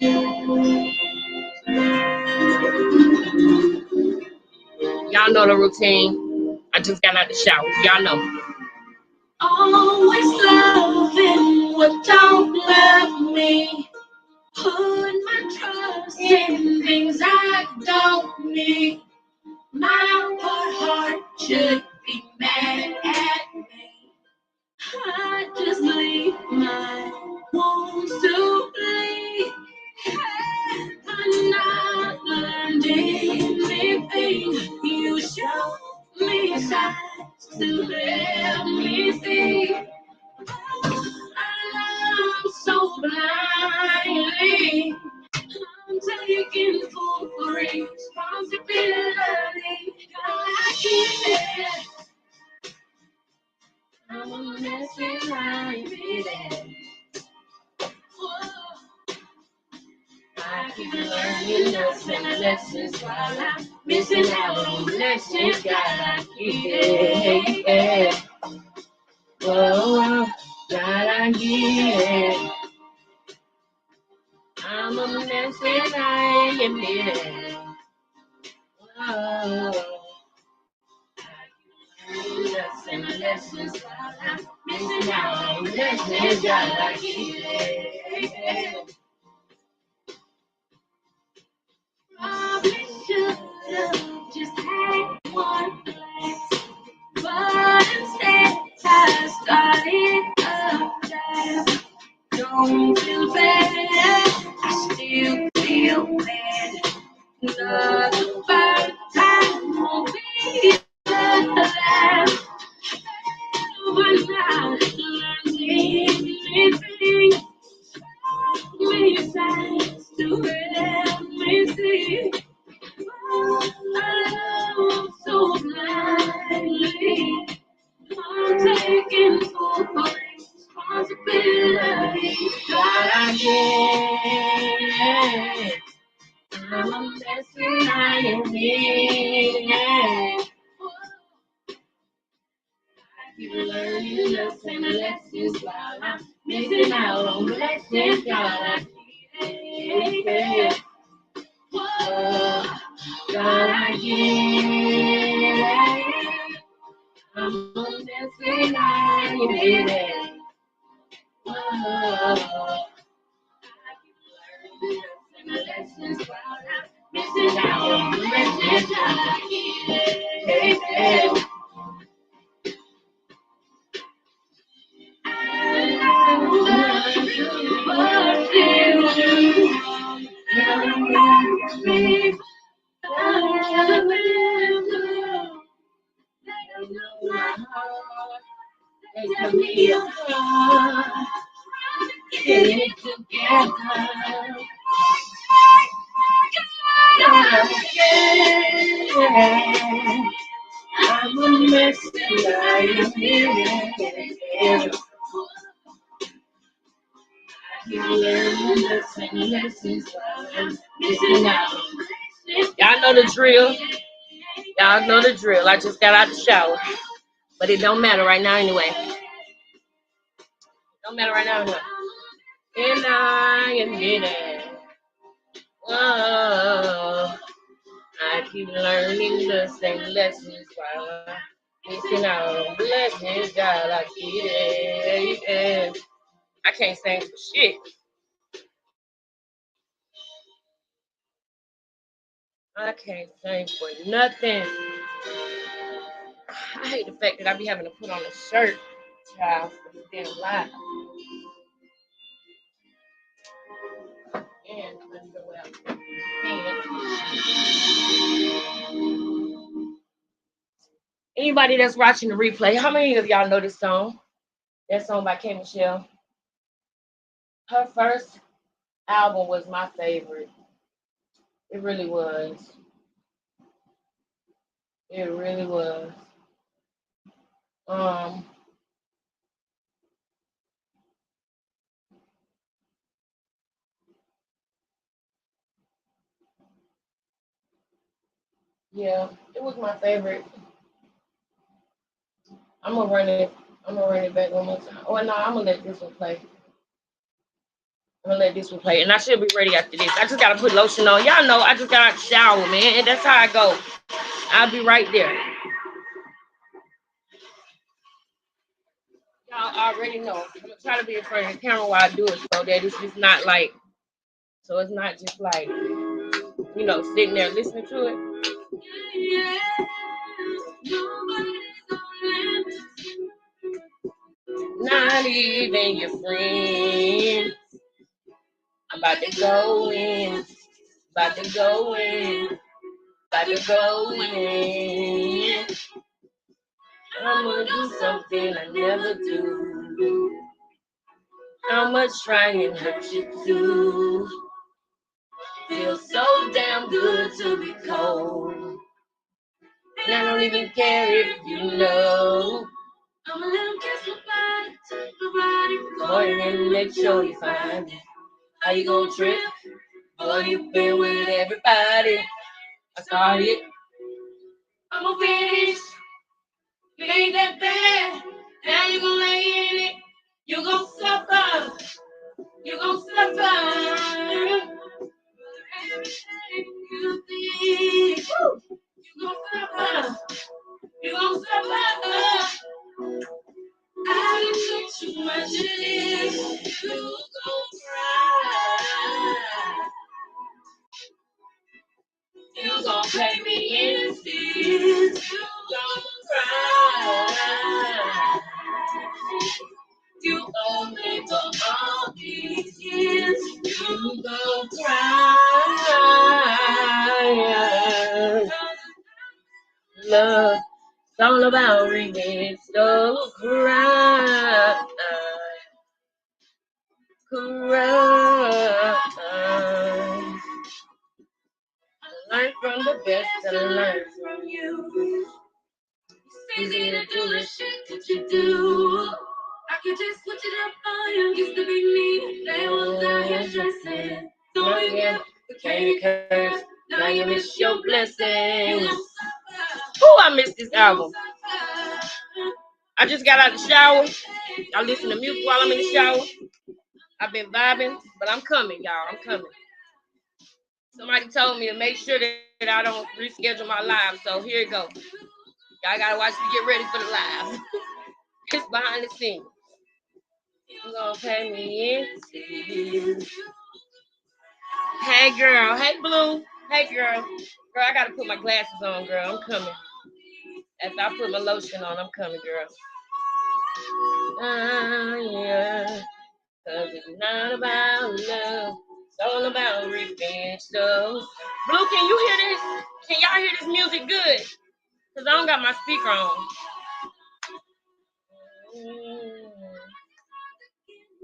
Y'all know the routine. I just got out the shower. Y'all know. Always loving what don't love me. Put my trust in things I don't need. My poor heart should be mad at me. I just leave my wounds to bleed. I'm not learned anything. You show me signs to help me see. I'm so blindly. I'm taking full responsibility. I can't. I'm a mess and I admit it. I keep learning nothing lessons while I'm missing out on lessons. Gotta keep it. Whoa, gotta get it. I'm a mess and I admit it. Whoa, lessons, lessons while I'm missing out on lessons. Gotta keep it. Probably should've just had one glance, but instead I started again. Don't feel bad, I still feel bad. Another bad time won't be the last. When I learned anything, me signs to help me see. I'm so blindly. I'm taking full responsibility. God, I get. I'm a mess and I admit it. I keep learning lessons while I'm missing out on blessings. God, I get. Whoa, God, I get. I'm a mess and I admit it. Whoa, I keep learning lessons while I'm missing out on blessings. God, I get. They tell me apart, get it together. I'm a mess and I admit it. You learn lessons while I'm missing out. Y'all know the drill. Y'all know the drill. I just got out the shower. But it don't matter right now anyway. Don't matter right now anyway. And I admit it. Whoa. I keep learning the same lessons while I'm missing out on blessings. God, I keep it. I can't sing for shit. I can't sing for nothing. I hate the fact that I be having to put on a shirt, child, for this damn live. And let's go out. Anybody that's watching the replay, how many of y'all know this song? That song by K. Michelle. Her first album was my favorite. It really was. It really was. Um, yeah, it was my favorite. I'm gonna run it. I'm gonna run it back one more time. Oh no, I'm gonna let this one play. I'm gonna let this one play, and I should be ready after this. I just gotta put lotion on. Y'all know I just got out the shower, man, and that's how I go. I'll be right there. Y'all already know. I'm gonna try to be in front of the camera while I do it, so that it's just not like, so it's not just like, sitting there listening to it. Not even your friend. I'm about to go in. About to go in. About to go in. I'm gonna do something I never do. How much trying hurt you too? Feels so damn good to be cold. And I don't even care if you know. I'ma let him kiss my body. Go ahead and make sure you find it. How you gonna trip? Boy, you been with everybody. I started. I'ma finish. You ain't that bad. Now you gonna lay in it. You gon' suffer. You gon' suffer. Everything you think. You gon' suffer. You gon' suffer. I took too much of this. You gon' cry. You gon' pay me in tears. You gon' cry. You owe me for all these years. You gon' cry. Love, it's all about revenge. So cry. Cry. Learn from the best and learn from you. It's easy to do the shit that you do. I could just switch it up on you. Used to be me. They was out here stressing. So again, became a curse. Now you miss your blessings. Ooh, I missed this album. I just got out of the shower. I listen to music while I'm in the shower. I've been vibing, but I'm coming, y'all. I'm coming. Somebody told me to make sure that I don't reschedule my live, so here it goes. Y'all gotta watch me get ready for the live. It's behind the scenes. You gonna pay me in? Hey, girl. Hey, Blue. Hey, girl. Girl, I gotta put my glasses on, girl. I'm coming. After I put my lotion on, I'm coming, girl. Yeah. Cause it's not about love. It's all about revenge, so. Blue, can you hear this? Can y'all hear this music good? Cause I don't got my speaker on.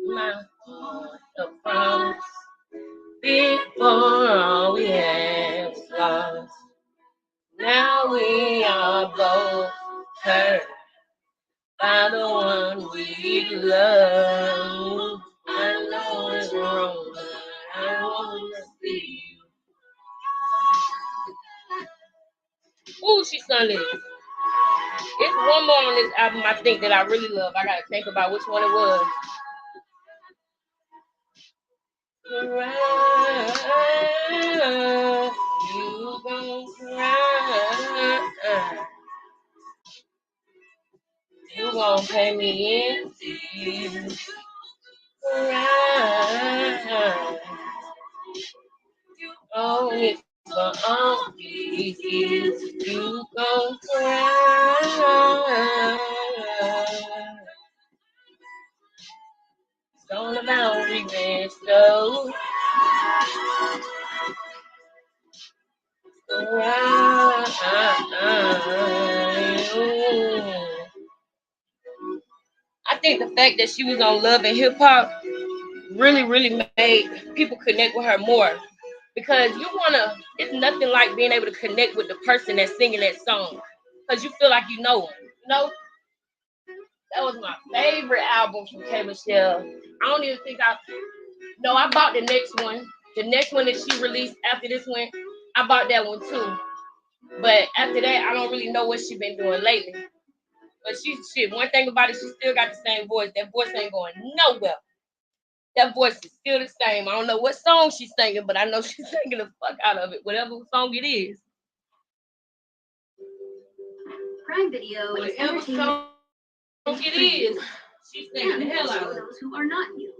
My heart, a promise. Before all we had was lost. Now we are both hurt by the one we love. I know it's wrong, but I want to see you. Ooh, she sung this. It's one more on this album I think that I really love. I gotta think about which one it was. Cry, you gon' cry. You gon' pay me in tears. Cry. Oh, it's for all these years. You gon' cry. It's all about revenge, so. I think the fact that she was on Love and Hip Hop really, really made people connect with her more. Because it's nothing like being able to connect with the person that's singing that song. Because you feel like you know them. That was my favorite album from K. Michelle. I don't even think I bought the next one. The next one that she released after this one, I bought that one too. But after that, I don't really know what she's been doing lately. But one thing about it, she still got the same voice. That voice ain't going nowhere. That voice is still the same. I don't know what song she's singing, but I know she's singing the fuck out of it, whatever song it is. Prime Video is entertainment. It is. She's singing the hell out of it. Those who are not you.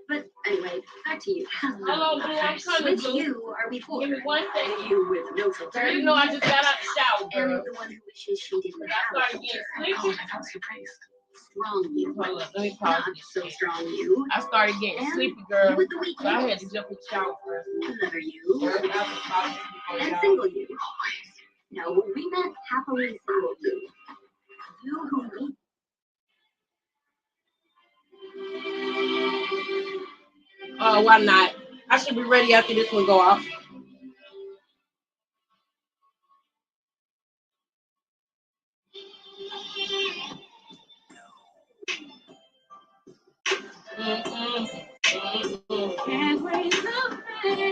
But anyway, back to you. Hello, Blue. I'm coming, Which Blue. you are we for? Give me one second. You with no filter. Girl, you know I just got out the shower, girl. And the one who wishes she didn't have a I started filter. getting sleepy. I felt surprised. Strong you. Hold up, let me pause Not this so shit. strong you. I started getting And sleepy, you girl. with the weak So I had to heels. jump in the shower first. Clever you. And single you. No, we meant happily single you. You who need. Oh, why not? I should be ready after this one go off. Can't wait to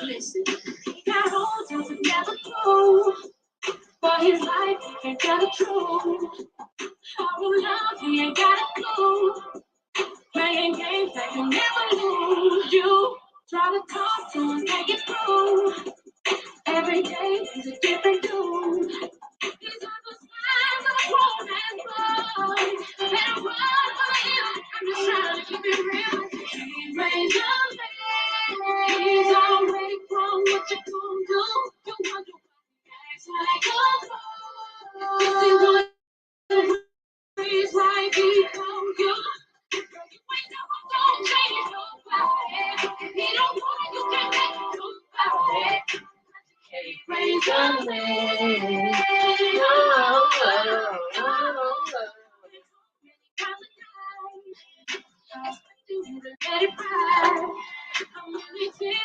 listen. Got all to never go. For his life, he ain't got a truth. Our love, he ain't got a clue. Playing games that can never lose. You try to talk to him, make it through. Every day is a different dude. These are the signs of a grown man's boy. Better run for him. I'm just trying to keep it real. He's raised a man. He's already grown. What you gonna do? You wonder why he acts like a boy. If he wants he's right, he from you. You ain't never gonna change nobody. He don't want you can't make nobody. Praise the Lord. Let it ride. How many tears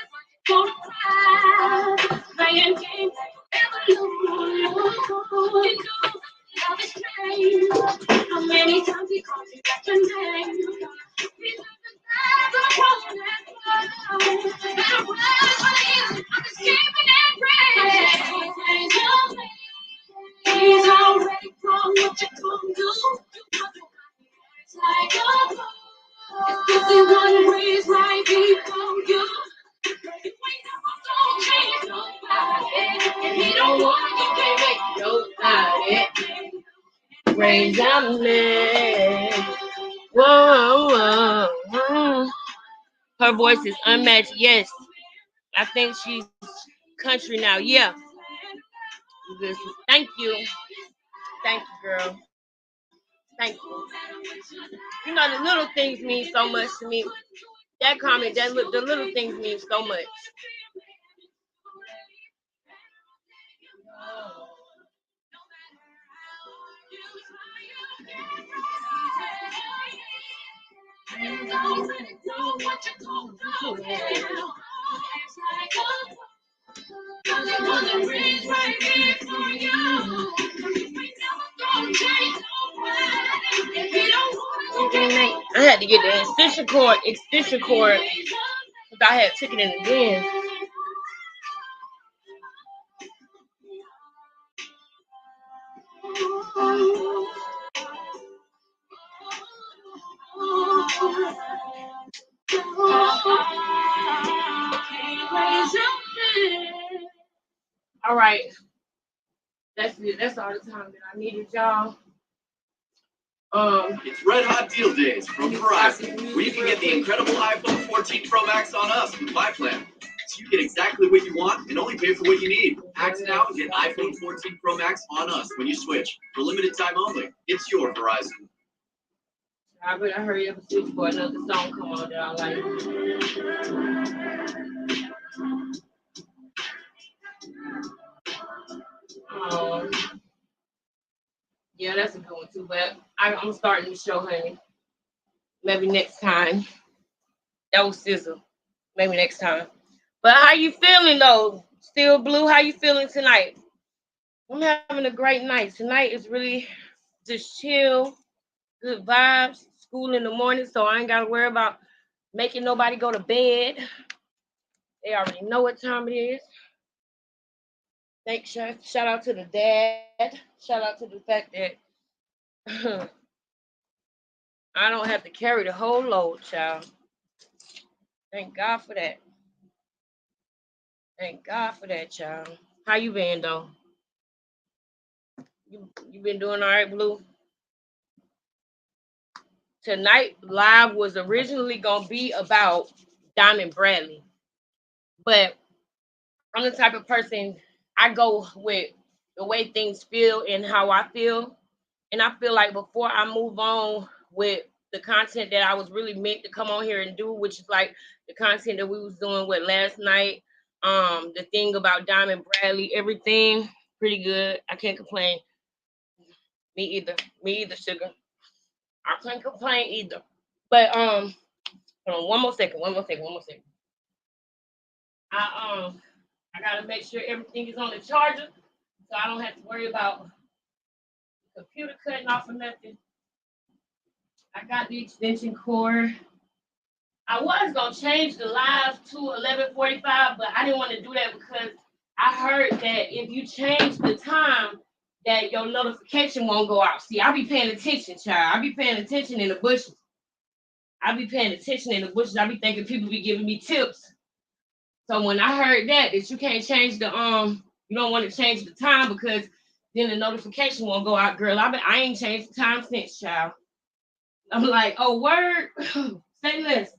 gonna cry? Playing games like you never lose. You know love is strange. How many times he calls you back your name? We live the lives of grown and wild. Better run for him. I'm just keeping it real. Praise your name. He's already grown. What you gonna do? You wonder why he acts like a boy. If he one raised right, he from you. You ain't never gonna change nobody. If he don't want you, can't make nobody. Raise your man. Whoa, whoa, whoa. Her voice is unmatched. Yes, I think she's country now. Yeah. Thank you. Thank you, girl. Thank you. You know, the little things mean so much to me. That comment, the little things mean so much. I had to get the extension cord, because I had took it in again. All right. That's it. That's all the time that I needed, y'all. It's Red Hot Deal Days from Verizon, where you can get the incredible iPhone 14 Pro Max on us with my plan. So you get exactly what you want and only pay for what you need. Act now and get iPhone 14 Pro Max on us when you switch. For limited time only. It's your Verizon. I better hurry up and switch for another song come on that I like. Yeah, that's a good one too. But I'm starting the show, honey. Maybe next time. That was Sizzle. Maybe next time. But how you feeling though? Still Blue? How you feeling tonight? I'm having a great night. Tonight is really just chill, good vibes. school in the morning, so I ain't gotta worry about making nobody go to bed. They already know what time it is. Thanks, shout out to the dad. Shout out to the fact that I don't have to carry the whole load, child. Thank God for that. Thank God for that, child. How you been though? You been doing all right, Blue? Tonight live was originally gonna be about Diamond Bradley, but I'm the type of person I go with the way things feel and how I feel. And I feel like before I move on with the content that I was really meant to come on here and do, which is like the content that we was doing with last night, the thing about Diamond Bradley, everything pretty good. I can't complain. Me either. Me either, sugar. I can't complain either. But hold on, one more second, one more second, one more second. I gotta make sure everything is on the charger so I don't have to worry about the computer cutting off or nothing. I got the extension cord. I was gonna change the live to 11:45, but I didn't want to do that because I heard that if you change the time, that your notification won't go out. See, I be paying attention, child. I be paying attention in the bushes. I be paying attention in the bushes. I be thinking people be giving me tips. So when I heard that you can't change the you don't want to change the time because then the notification won't go out, girl. I ain't changed the time since, child. I'm like, oh word, say less.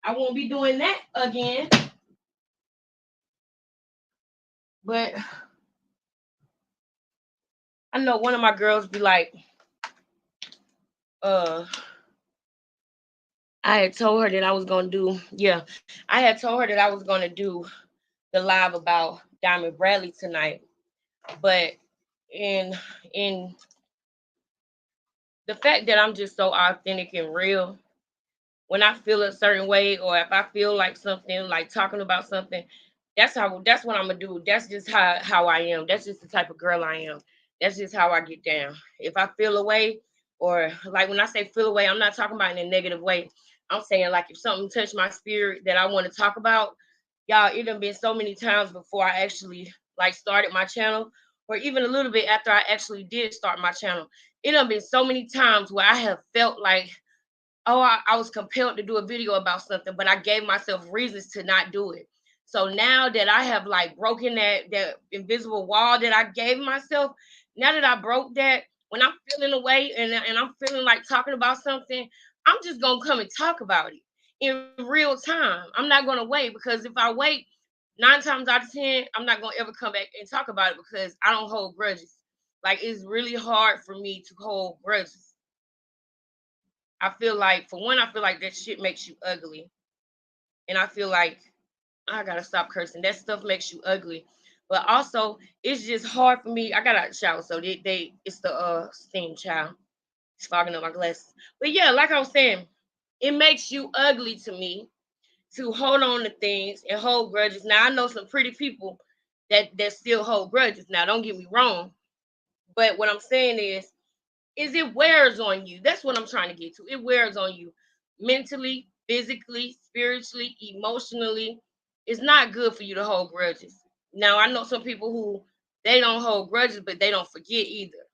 I won't be doing that again. But I know one of my girls be like, uh, I had told her that I was gonna do, yeah, I had told her that I was gonna do the live about Diamond Bradley tonight. But in in the fact that I'm just so authentic and real, when I feel a certain way or if I feel like something, like talking about something, that's what I'm gonna do. That's just how I am. That's just the type of girl I am. That's just how I get down. If I feel away, or like when I say feel away, I'm not talking about in a negative way. I'm saying like if something touched my spirit that I want to talk about, y'all, it done been so many times before I actually like started my channel, or even a little bit after I actually did start my channel. It done been so many times where I have felt like, oh, I was compelled to do a video about something, but I gave myself reasons to not do it. So now that I have like broken that invisible wall that I gave myself, now that I broke that, when I'm feeling away and I'm feeling like talking about something, I'm just gonna come and talk about it in real time. I'm not gonna wait because if I wait, 9 times out of 10, I'm not gonna ever come back and talk about it because I don't hold grudges. Like it's really hard for me to hold grudges. I feel like, for one, I feel like that shit makes you ugly. And I feel like I gotta stop cursing. That stuff makes you ugly. But also, it's just hard for me. I got to shower, so they it's the steam, child. It's fogging up my glasses. But yeah, like I was saying, it makes you ugly to me to hold on to things and hold grudges. Now I know some pretty people that still hold grudges. Now don't get me wrong, but what I'm saying is it wears on you. That's what I'm trying to get to. It wears on you mentally, physically, spiritually, emotionally. It's not good for you to hold grudges. Now, I know some people who they don't hold grudges, but they don't forget either.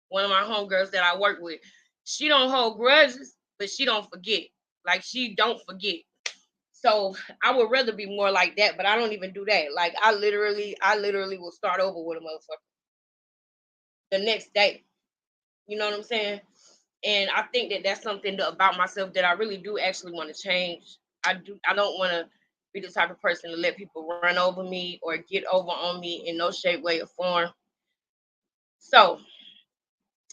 One of my homegirls that I work with, she don't hold grudges, but she don't forget. Like she don't forget. So I would rather be more like that, but I don't even do that. Like I literally will start over with a motherfucker the next day. You know what I'm saying? And I think that that's something about myself that I really do actually want to change. I don't want to be the type of person to let people run over me or get over on me in no shape, way, or form. So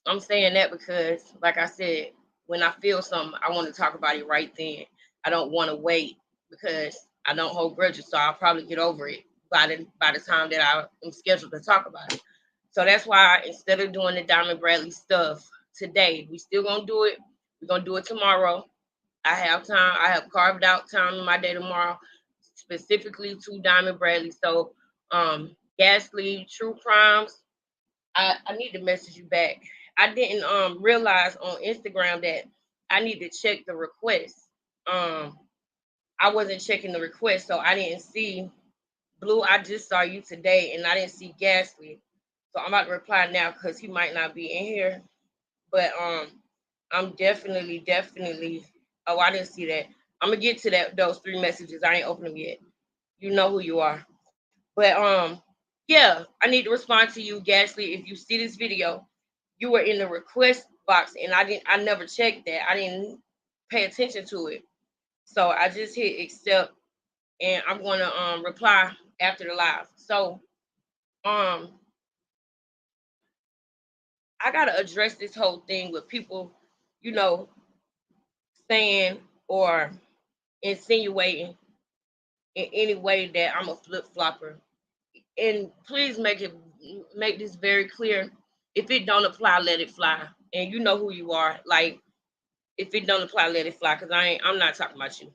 I'm saying that because, like I said, when I feel something, I want to talk about it right then. I don't want to wait because I don't hold grudges, so I'll probably get over it by the time that I am scheduled to talk about it. So that's why instead of doing the Diamond Bradley stuff today, we still gonna do it. We're gonna do it tomorrow. I have time. I have carved out time in my day tomorrow, specifically to Diamond Bradley. So, Ghastly True Crimes. I need to message you back. I didn't realize on Instagram that I need to check the request. Um, I wasn't checking the request, so I didn't see Blue. I just saw you today, and I didn't see Gasly. So I'm about to reply now because he might not be in here. But I'm definitely. Oh, I didn't see that. I'm gonna get to that those three messages. I ain't opened them yet. You know who you are. But yeah, I need to respond to you, Gasly. If you see this video, you were in the request box, and I never checked that. I didn't pay attention to it. So I just hit accept, and I'm gonna reply after the live. So um I gotta address this whole thing with people, you know, saying or insinuating in any way that I'm a flip flopper. And please make this very clear. If it don't apply, let it fly. And you know who you are. Like if it don't apply, let it fly. Cause I'm not talking about you.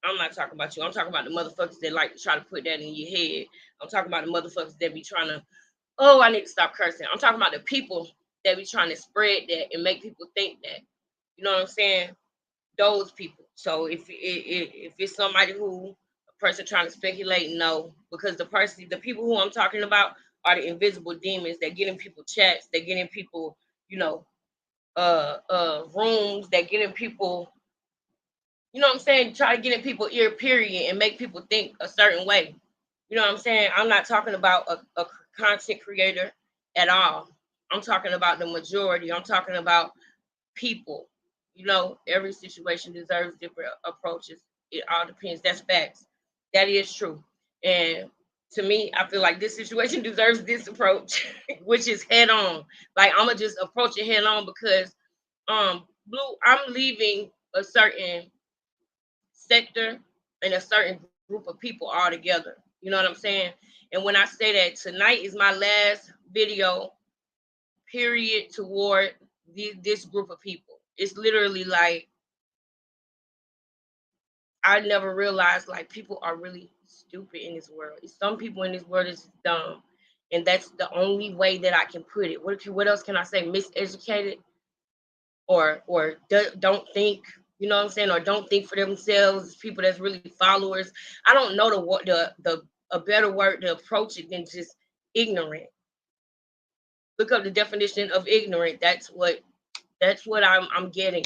I'm not talking about you. I'm talking about the motherfuckers that like to try to put that in your head. I'm talking about the motherfuckers that be trying to, oh, I need to stop cursing. I'm talking about the people that be trying to spread that and make people think that. You know what I'm saying? Those people. So if it's somebody who a person trying to speculate, no, because the people who I'm talking about are the invisible demons that get in people chats, that get in people, you know, rooms, that get in people, you know what I'm saying, try to get in people ear period and make people think a certain way. You know what I'm saying? I'm not talking about a content creator at all. I'm talking about the majority. I'm talking about people. You know, every situation deserves different approaches. It all depends. That's facts. That is true. And to me, I feel like this situation deserves this approach, which is head on. Like I'm gonna just approach it head on because Blue, I'm leaving a certain sector and a certain group of people all together. You know what I'm saying? And when I say that tonight is my last video, period, toward this group of people. It's literally like I never realized like people are really stupid in this world. Some people in this world is dumb, and that's the only way that I can put it. What else can I say? Miseducated or don't think. You know what I'm saying? Or don't think for themselves. People that's really followers. I don't know the a better word to approach it than just ignorant. Look up the definition of ignorant. That's what I'm getting,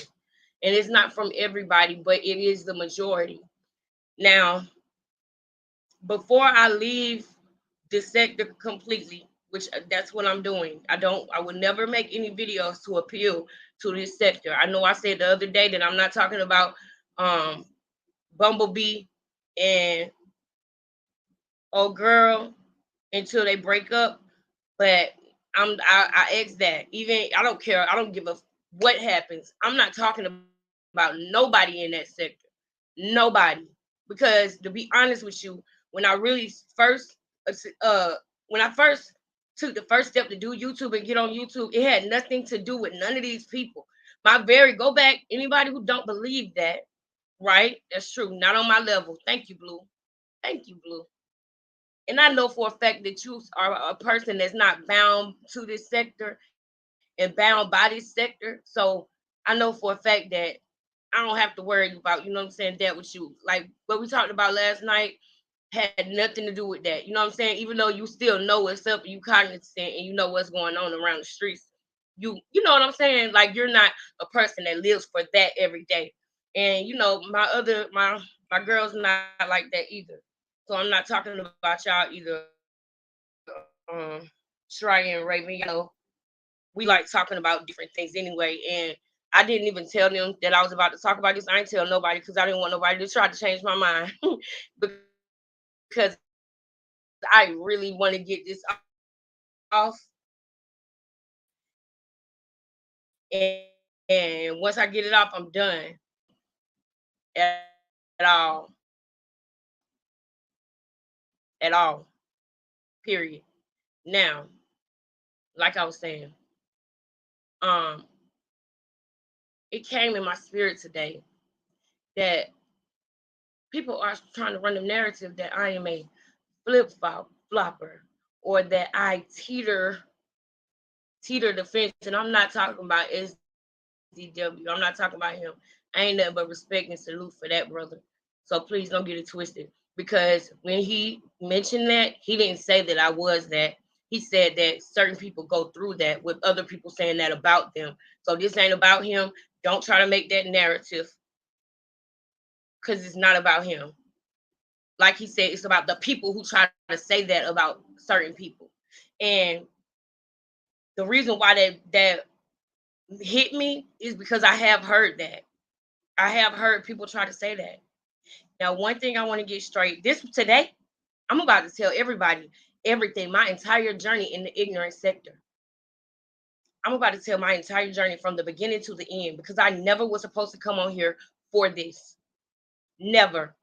and it's not from everybody, but it is the majority. Now, before I leave this sector completely, which that's what I'm doing. I would never make any videos to appeal to this sector. I know I said the other day that I'm not talking about um Bumblebee and old girl until they break up, but I ex that. Even I don't care. I don't give a what happens. I'm not talking about nobody in that sector. Nobody. Because to be honest with you, when I really first uh when I first took the first step to do YouTube and get on YouTube, it had nothing to do with none of these people. Go back, anybody who don't believe that, right? That's true. Not on my level. Thank you, Blue. Thank you, Blue. And I know for a fact that you are a person that's not bound to this sector and bound by this sector. So I know for a fact that I don't have to worry about, you know what I'm saying, that with you. Like what we talked about last night had nothing to do with that. You know what I'm saying? Even though you still know what's up, you cognizant and you know what's going on around the streets. You know what I'm saying? Like you're not a person that lives for that every day. And you know, my girl's not like that either. So I'm not talking about y'all either. Shry and Raven, we like talking about different things anyway. And I didn't even tell them that I was about to talk about this. I ain't tell nobody because I didn't want nobody to try to change my mind because I really want to get this off. And once I get it off, I'm done at all. At all. Period. Now, like I was saying, um, it came in my spirit today that people are trying to run the narrative that I am a flopper or that I teeter the fence, and I'm not talking about SJ. DW. I'm not talking about him. I ain't nothing but respect and salute for that brother. So please don't get it twisted. Because when he mentioned that, he didn't say that I was that. He said that certain people go through that with other people saying that about them. So this ain't about him. Don't try to make that narrative because it's not about him. Like he said, it's about the people who try to say that about certain people. And the reason why that hit me is because I have heard that. I have heard people try to say that. Now, one thing I want to get straight. This today, I'm about to tell everybody everything, my entire journey in the ignorant sector. I'm about to tell my entire journey from the beginning to the end because I never was supposed to come on here for this. Never.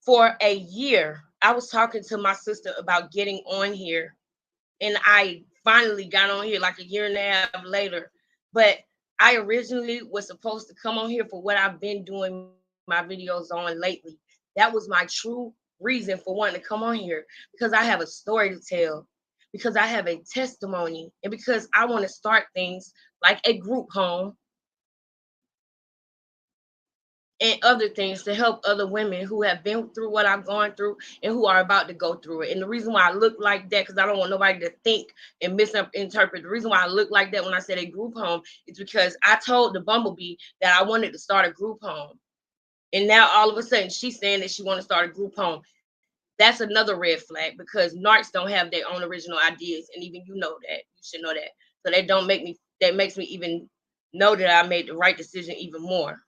For a year, I was talking to my sister about getting on here, and I finally got on here like a year and a half later. But I originally was supposed to come on here for what I've been doing my videos on lately. That was my true reason for wanting to come on here because I have a story to tell, because I have a testimony, and because I want to start things like a group home and other things to help other women who have been through what I've gone through and who are about to go through it. And the reason why I look like that, because I don't want nobody to think and misinterpret. The reason why I look like that when I said a group home is because I told the Bumblebee that I wanted to start a group home. And now all of a sudden she's saying that she want to start a group home. That's another red flag because narcs don't have their own original ideas. And even you know that. You should know that. So they don't make me, that makes me even know that I made the right decision even more.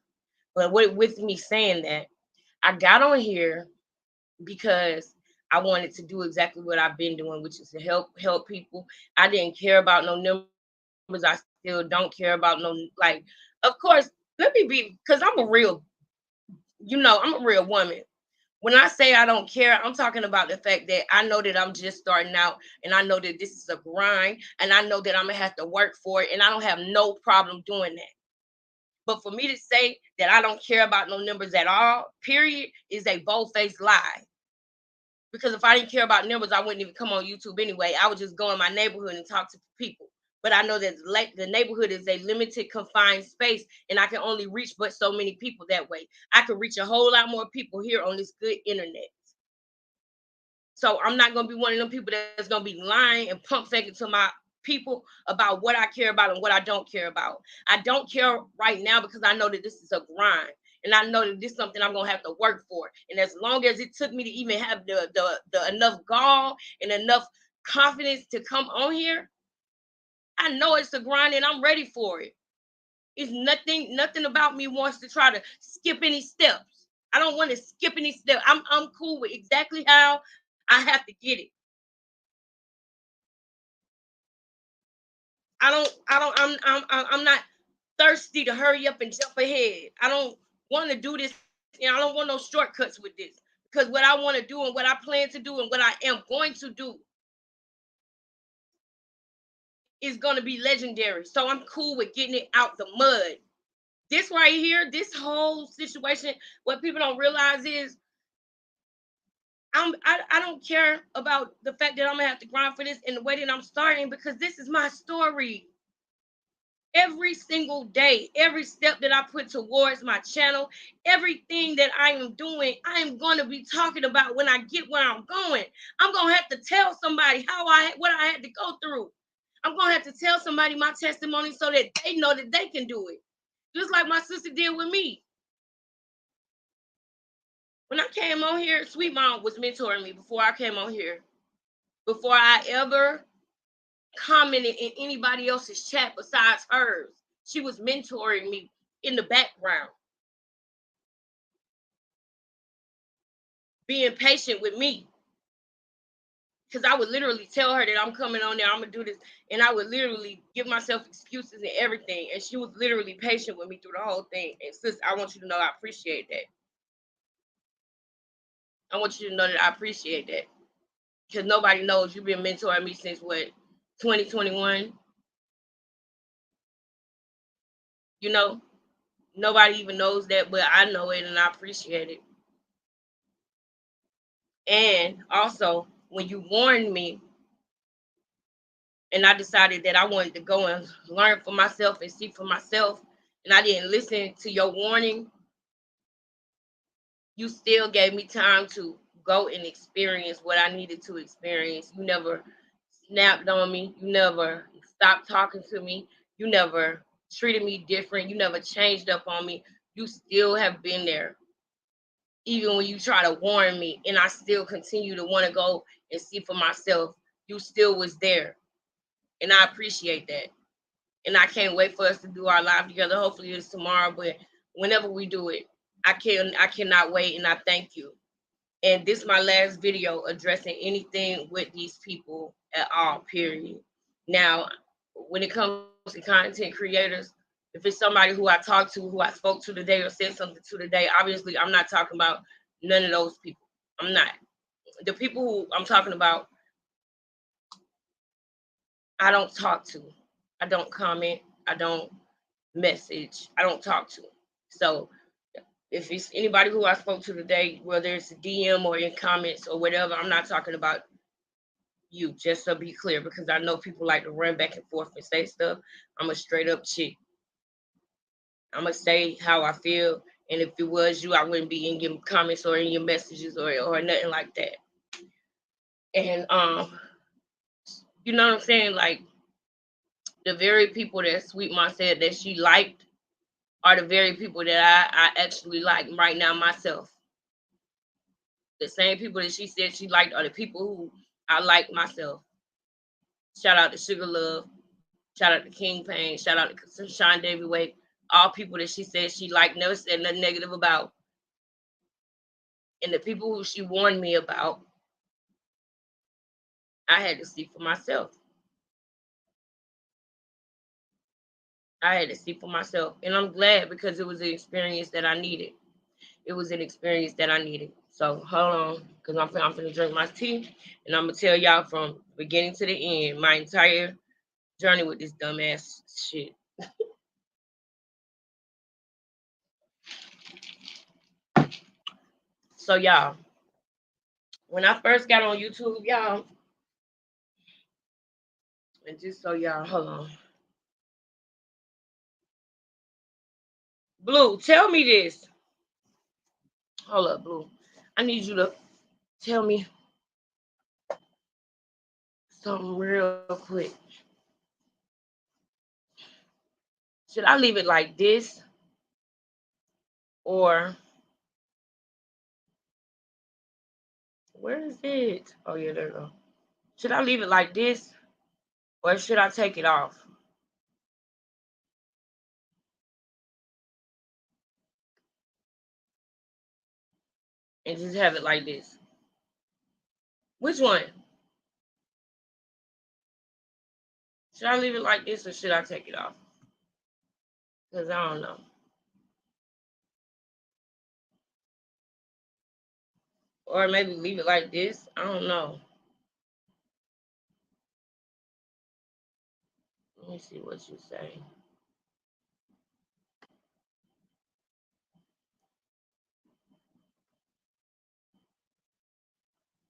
But with me saying that, I got on here because I wanted to do exactly what I've been doing, which is to help people. I didn't care about no numbers. I still don't care about no like. Of course, let me be because I'm a real woman. When I say I don't care, I'm talking about the fact that I know that I'm just starting out and I know that this is a grind and I know that I'm gonna have to work for it and I don't have no problem doing that. But for me to say that I don't care about no numbers at all, period, is a bold-faced lie. Because if I didn't care about numbers, I wouldn't even come on YouTube anyway. I would just go in my neighborhood and talk to people. But I know that the neighborhood is a limited, confined space, and I can only reach but so many people that way. I could reach a whole lot more people here on this good internet. So I'm not gonna be one of them people that's gonna be lying and pump faking to my people about what I care about and what I don't care about. I don't care right now because I know that this is a grind. And I know that this is something I'm gonna have to work for. And as long as it took me to even have the enough gall and enough confidence to come on here, I know it's a grind and I'm ready for it. It's nothing about me wants to try to skip any steps. I don't want to skip any steps. I'm cool with exactly how I have to get it. I'm not thirsty to hurry up and jump ahead. I don't want to do this. I don't want no shortcuts with this because what I want to do and what I plan to do and what I am going to do is going to be legendary. So I'm cool with getting it out the mud. This right here, this whole situation, what people don't realize is I don't care about the fact that I'm gonna have to grind for this and the way that I'm starting because this is my story. Every single day, every step that I put towards my channel, everything that I am doing, I am going to be talking about when I get where I'm going. I'm going to have to tell somebody what I had to go through. I'm going to have to tell somebody my testimony so that they know that they can do it. Just like my sister did with me. When I came on here, Sweet Mom was mentoring me before I came on here. Before I ever commented in anybody else's chat besides hers. She was mentoring me in the background, being patient with me. Because I would literally tell her that I'm coming on there, I'm gonna do this, and I would literally give myself excuses and everything. And she was literally patient with me through the whole thing. And sis, I want you to know I appreciate that. I want you to know that I appreciate that. Because nobody knows you've been mentoring me since what, 2021? You know, nobody even knows that, but I know it and I appreciate it. And also, when you warned me and I decided that I wanted to go and learn for myself and see for myself and I didn't listen to your warning, you still gave me time to go and experience what I needed to experience. You never snapped on me. You never stopped talking to me. You never treated me different. You never changed up on me. You still have been there. Even when you try to warn me and I still continue to want to go and see for myself, you still was there. And I appreciate that. And I can't wait for us to do our live together. Hopefully it's tomorrow, but whenever we do it, I cannot wait, and I thank you. And this is my last video addressing anything with these people at all, period. Now, when it comes to content creators, if it's somebody who I talked to, who I spoke to today or said something to today, obviously I'm not talking about none of those people. I'm not. The people who I'm talking about, I don't talk to. I don't comment. I don't message. I don't talk to. So if it's anybody who I spoke to today, whether it's a DM or in comments or whatever, I'm not talking about you, just to be clear, because I know people like to run back and forth and say stuff. I'm a straight up chick. I'm gonna say how I feel, and if it was you, I wouldn't be in your comments or in your messages or nothing like that. And you know what I'm saying? Like the very people that Sweet Mom said that she liked are the very people that I actually like right now myself. The same people that she said she liked are the people who I like myself. Shout out to Sugar Love. Shout out to King Payne. Shout out to Sean David Wade. All people that she said she liked, never said nothing negative about. And the people who she warned me about, I had to see for myself. I had to see for myself. And I'm glad because it was an experience that I needed. It was an experience that I needed. So hold on, because I'm finna drink my tea. And I'm going to tell y'all from beginning to the end, my entire journey with this dumbass shit. So y'all, when I first got on YouTube, y'all, and just so y'all, hold on. Blue, tell me this. Hold up, Blue. I need you to tell me something real quick. Should I leave it like this? Or where is it? Oh yeah, there we go. Should I leave it like this? Or should I take it off? And just have it like this. Which one? Should I leave it like this or should I take it off? Because I don't know. Or maybe leave it like this. I don't know. Let me see what you say.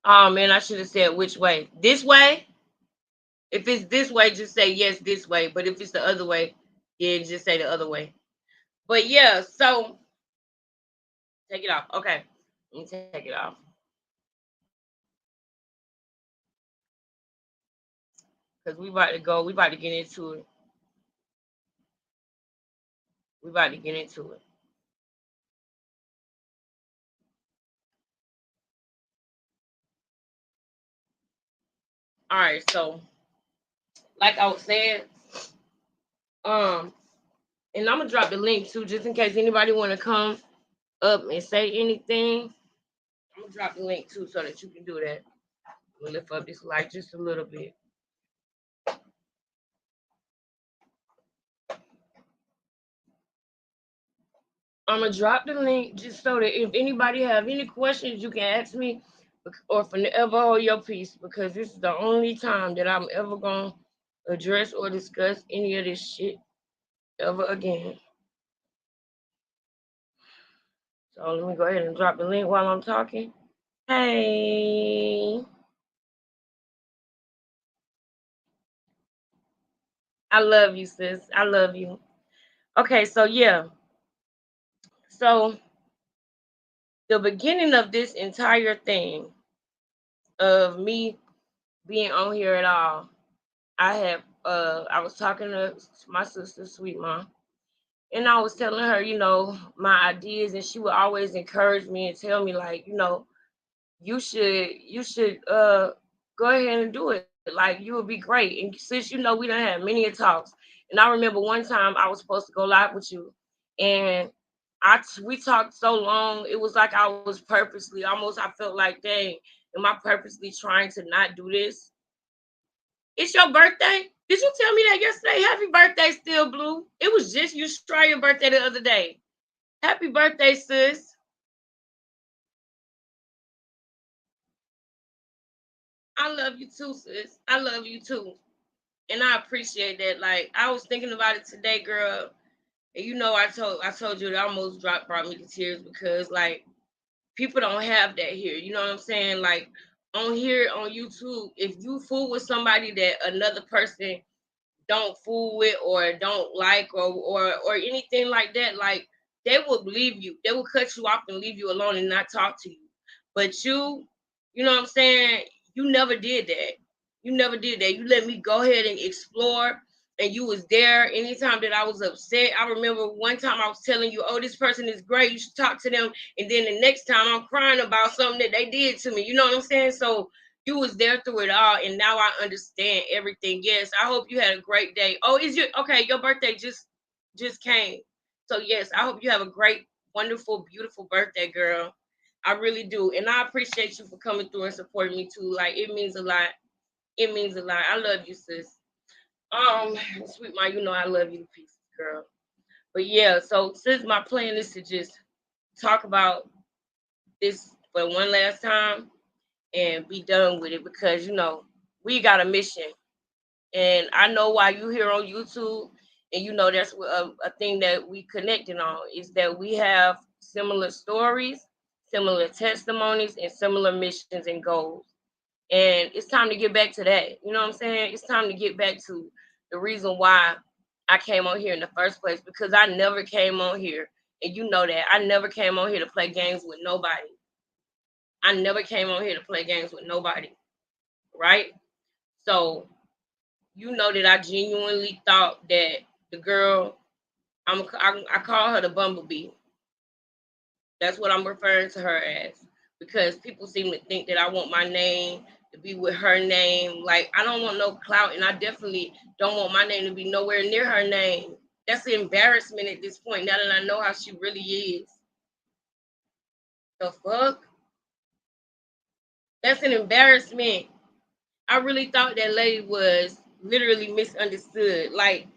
Oh man, I should have said which way. This way? If it's this way, just say yes this way. But if it's the other way, yeah, just say the other way. But yeah, so take it off. Okay. Let me take it off. Because we about to go. We about to get into it. We about to get into it. All right, so like I was saying, um, and I'm gonna drop the link too, just in case anybody want to come up and say anything. I'm gonna drop the link too, so that you can do that. We'll lift up this light just a little bit. I'm gonna drop the link just so that if anybody have any questions, you can ask me, or forever hold your peace, because this is the only time that I'm ever gonna address or discuss any of this shit ever again. So let me go ahead and drop the link while I'm talking. Hey, I love you, sis. I love you. Okay, so yeah. So the beginning of this entire thing of me being on here at all, I was talking to my sister, sweet mom, and I was telling her, my ideas, and she would always encourage me and tell me like, you should go ahead and do it. Like you would be great. And since we done had many talks, and I remember one time I was supposed to go live with you, and we talked so long. It was like I was purposely, almost I felt like, dang, am I purposely trying to not do this? It's your birthday. Did you tell me that yesterday? Happy birthday, Still Blue. It was just you try your birthday the other day. Happy birthday, sis. I love you too, sis. I love you too. And I appreciate that. Like I was thinking about it today, girl. And I told you it almost brought me to tears because like people don't have that here. You know what I'm saying? Like on here on YouTube, if you fool with somebody that another person don't fool with or don't like or anything like that, like they will leave you. They will cut you off and leave you alone and not talk to you. But you know what I'm saying? You never did that. You never did that. You let me go ahead and explore, and you was there anytime that I was upset. I remember one time I was telling you, oh, this person is great. You should talk to them. And then the next time I'm crying about something that they did to me. You know what I'm saying? So you was there through it all, and now I understand everything. Yes, I hope you had a great day. Oh, is your okay? Your birthday just came. So yes, I hope you have a great, wonderful, beautiful birthday, girl. I really do, and I appreciate you for coming through and supporting me too. Like it means a lot. It means a lot. I love you, sis. Um, Sweet Ma, I love you to pieces, girl. But yeah, so since my plan is to just talk about this for one last time and be done with it because we got a mission, and I know why you here on YouTube, and that's a thing that we connected on is that we have similar stories, similar testimonies, and similar missions and goals. And it's time to get back to that. You know what I'm saying? It's time to get back to the reason why I came on here in the first place because I never came on here. And you know that. I never came on here to play games with nobody. I never came on here to play games with nobody. Right? So you know that I genuinely thought that the girl, I call her the bumblebee. That's what I'm referring to her as because people seem to think that I want my name to be with her name. Like I don't want no clout, and I definitely don't want my name to be nowhere near her name. That's an embarrassment at this point. Now that I know how she really is, the fuck, that's an embarrassment. I really thought that lady was literally misunderstood. Like,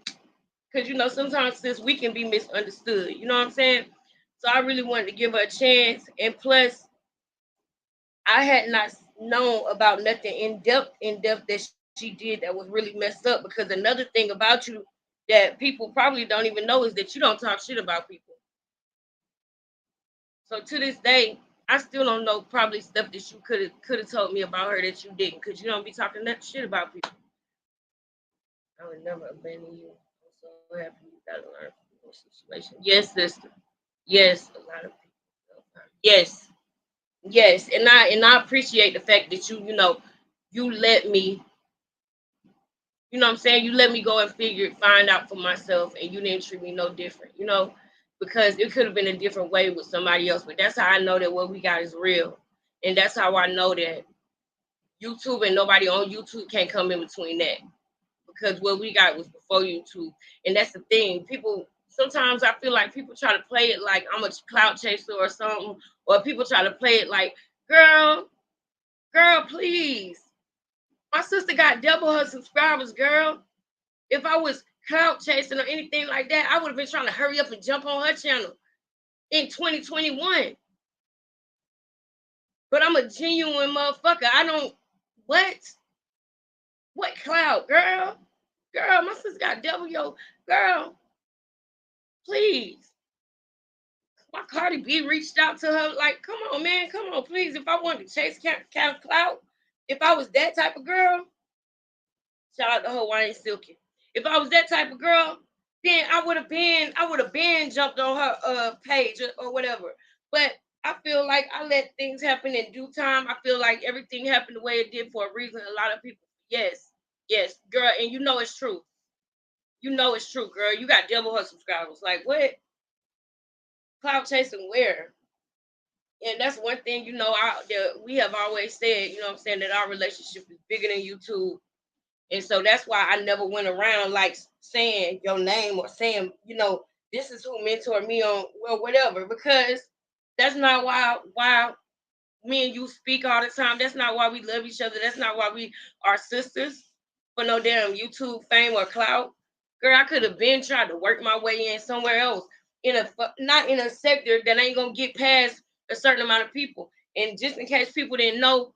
cause sometimes since we can be misunderstood, you know what I'm saying? So I really wanted to give her a chance, and plus I had not known about nothing in depth that she did that was really messed up. Because another thing about you that people probably don't even know is that you don't talk shit about people. So to this day, I still don't know probably stuff that you could have told me about her that you didn't, because you don't be talking that shit about people. I would never abandon you. I'm so happy you gotta learn from your situation. Yes, sister. Yes, a lot of people. Yes, yes, and I appreciate the fact that you let me, what I'm saying? You let me go and find out for myself, and you didn't treat me no different, because it could have been a different way with somebody else. But that's how I know that what we got is real. And that's how I know that YouTube and nobody on YouTube can't come in between that. Because what we got was before YouTube. And that's the thing. People, sometimes I feel like people try to play it like I'm a clout chaser or something, or people try to play it like, girl, girl, please. My sister got double her subscribers, girl. If I was clout chasing or anything like that, I would have been trying to hurry up and jump on her channel in 2021. But I'm a genuine motherfucker. I don't what? What clout, girl? Girl, my sister got double your girl. Please. My Cardi B reached out to her like, come on, man, come on, please. If I wanted to chase cat clout, if I was that type of girl, shout out to Hawaiian Silky. If I was that type of girl, then I would have been jumped on her page or whatever. But I feel like I let things happen in due time. I feel like everything happened the way it did for a reason. A lot of people, yes, yes, girl, and you know it's true. You know it's true, girl. You got double her subscribers. Like what? Cloud chasing where? And that's one thing, we have always said, you know what I'm saying, that our relationship is bigger than YouTube. And so that's why I never went around like saying your name or saying, this is who mentored me on, well, whatever, because that's not why me and you speak all the time. That's not why we love each other. That's not why we are sisters for no damn YouTube fame or clout. Girl, I could have been trying to work my way in somewhere else, not in a sector that ain't gonna get past a certain amount of people. And just in case people didn't know,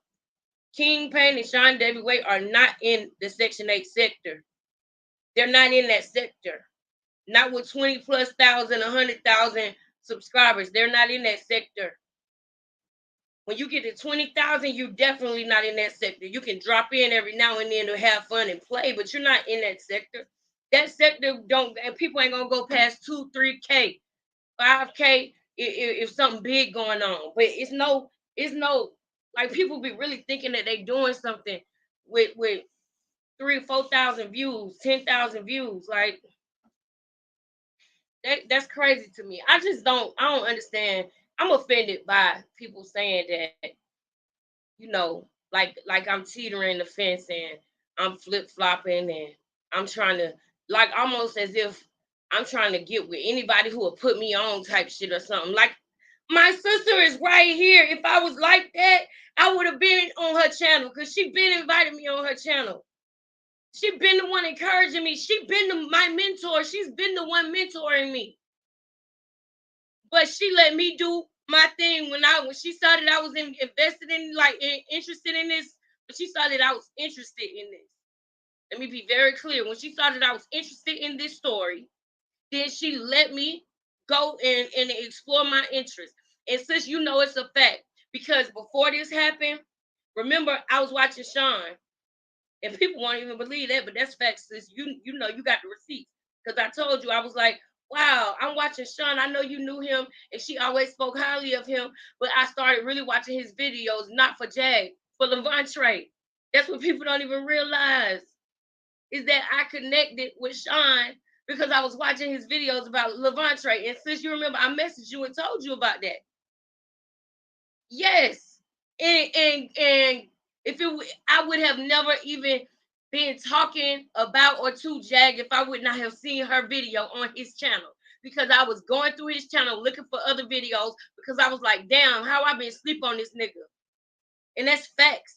King Payne and Sean David Wade are not in the Section 8 sector. They're not in that sector. Not with 20 plus thousand, 100,000 subscribers. They're not in that sector. When you get to 20,000, you're definitely not in that sector. You can drop in every now and then to have fun and play, but you're not in that sector. That sector don't, and people ain't gonna go past 2, 3K, 5K if something big going on. But it's no like people be really thinking that they doing something with 3 or 4,000 views, 10,000 views. Like that's crazy to me. I don't understand. I'm offended by people saying that, like I'm teetering the fence and I'm flip flopping and I'm trying to, like, almost as if I'm trying to get with anybody who will put me on type shit or something. Like my sister is right here. If I was like that, I would have been on her channel because she been inviting me on her channel. She been the one encouraging me. She been my mentor. She's been the one mentoring me. But she let me do my thing when she started. I was invested in, like, interested in this. But she started. I was interested in this. Let me be very clear. When she started, I was interested in this story. Then she let me go and explore my interest. And since it's a fact, because before this happened, remember I was watching Sean, and people won't even believe that, but that's facts. Sis. You got the receipts. Because I told you, I was like, wow, I'm watching Sean. I know you knew him, and she always spoke highly of him. But I started really watching his videos, not for Jag, for Levante. That's what people don't even realize, is that I connected with Sean because I was watching his videos about Levante. And since you remember, I messaged you and told you about that. Yes. And if I would have never even been talking about or to Jag if I would not have seen her video on his channel, because I was going through his channel looking for other videos because I was like, damn, how I been sleep on this nigga. And that's facts.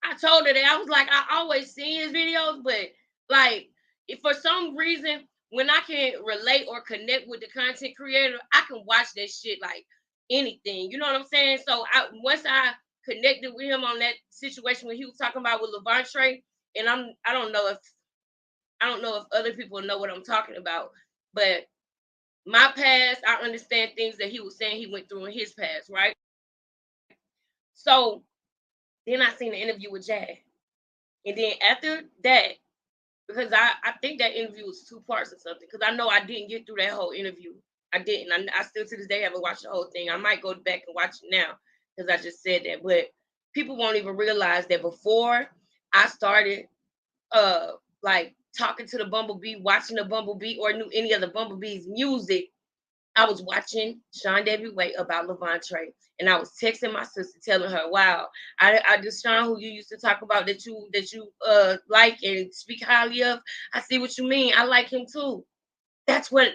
I told her that. I was like, I always seen his videos, but like, if for some reason when I can relate or connect with the content creator, I can watch that shit like anything. You know what I'm saying? So once I connected with him on that situation when he was talking about with Levante, and I don't know if other people know what I'm talking about, but my past, I understand things that he was saying he went through in his past, right? So then I seen the interview with Jay. And then after that, because I think that interview was 2 parts or something, because I know I didn't get through that whole interview. I didn't. I still to this day haven't watched the whole thing. I might go back and watch it now because I just said that. But people won't even realize that before I started like talking to the Bumblebee, watching the Bumblebee, or knew any of the Bumblebee's music, I was watching Sean David Wade about Levante, and I was texting my sister, telling her, "Wow, I just Sean, who you used to talk about that you like and speak highly of. I see what you mean. I like him too. That's what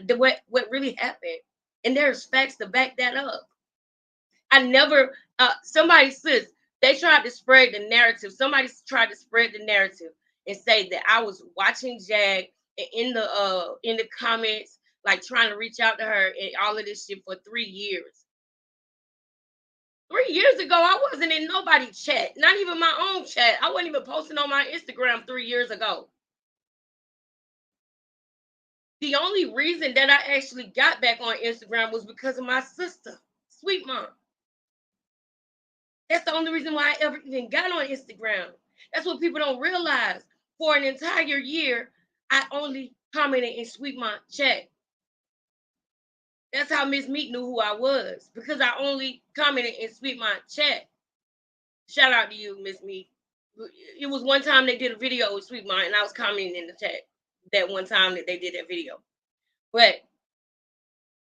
really happened, and there's facts to back that up. I never somebody says they tried to spread the narrative. Somebody tried to spread the narrative and say that I was watching Jag in the comments, like trying to reach out to her and all of this shit for 3 years. 3 years ago, I wasn't in nobody's chat, not even my own chat. I wasn't even posting on my Instagram 3 years ago. The only reason that I actually got back on Instagram was because of my sister, Sweet Mom. That's the only reason why I ever even got on Instagram. That's what people don't realize. For an entire year, I only commenting in Sweetmont chat. That's how Miss Meek knew who I was, because I only commented in Sweetmont chat. Shout out to you, Miss Meek. It was one time they did a video with Sweetmont, and I was commenting in the chat that one time that they did that video. But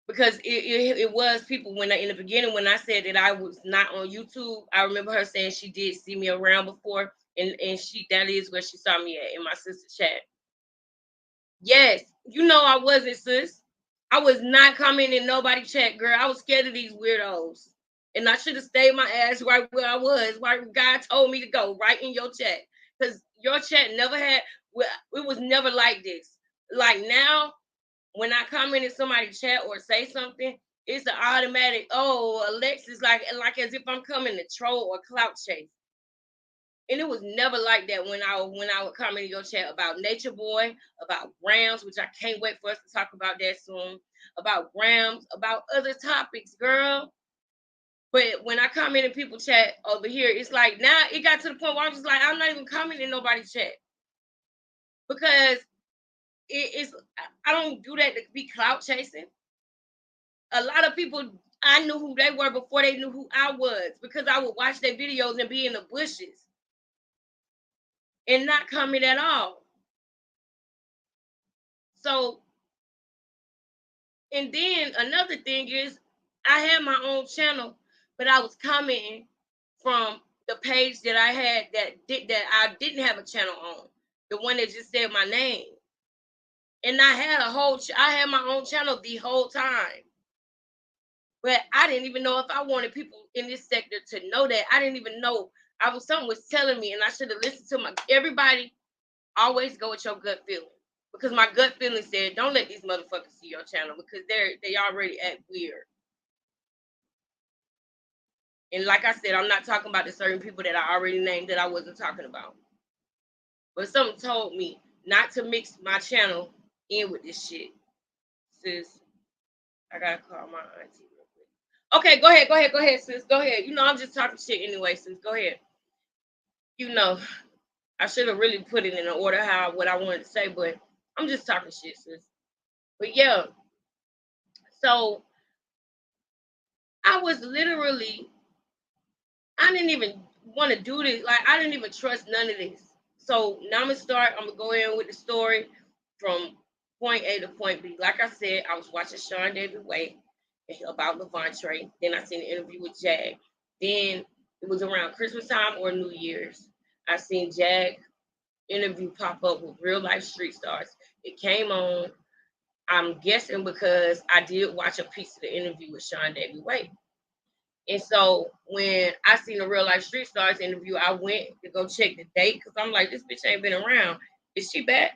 because it was people when in the beginning when I said that I was not on YouTube, I remember her saying she did see me around before, and that is where she saw me at, in my sister's chat. Yes, you know I wasn't, sis. I was not commenting in nobody's chat, girl. I was scared of these weirdos. And I should have stayed my ass right where I was, where God told me to go, right in your chat. Because your chat never had, it was never like this. Like now, when I comment in somebody's chat or say something, it's an automatic, oh, Alexus, like as if I'm coming to troll or clout chase. And it was never like that when I would comment in your chat about Nature Boy, about Grams, which I can't wait for us to talk about that soon, about Grams, about other topics, girl. But when I comment in people chat over here, it's like now it got to the point where I'm just like, I'm not even commenting in nobody's chat. Because it's I don't do that to be clout chasing. A lot of people, I knew who they were before they knew who I was, because I would watch their videos and be in the bushes and not comment at all. So, and then another thing is, I had my own channel, but I was commenting from the page that I had that I didn't have a channel on, the one that just said my name. And I had I had my own channel the whole time. But I didn't even know if I wanted people in this sector to know that. I didn't even know. Something was telling me, and I should have listened to everybody. Always go with your gut feeling, because my gut feeling said, don't let these motherfuckers see your channel, because they already act weird. And like I said, I'm not talking about the certain people that I already named that I wasn't talking about. But something told me not to mix my channel in with this shit. Sis, I gotta call my auntie real quick. Okay, go ahead, sis. Go ahead. You know, I'm just talking shit anyway, sis. Go ahead. You know, I should have really put it in order what I wanted to say, but I'm just talking shit, sis. But yeah, so I was literally, I didn't even want to do this. Like, I didn't even trust none of this. So now I'm gonna go in with the story from point A to point B. Like I said, I was watching Sean David Wade about Levante. Then I seen an interview with Jag. Then it was around Christmas time or New Year's. I seen Jag interview pop up with real life street stars. It came on, I'm guessing because I did watch a piece of the interview with Sean David Wade. And so when I seen the real life street stars interview, I went to go check the date, because I'm like, this bitch ain't been around. Is she back?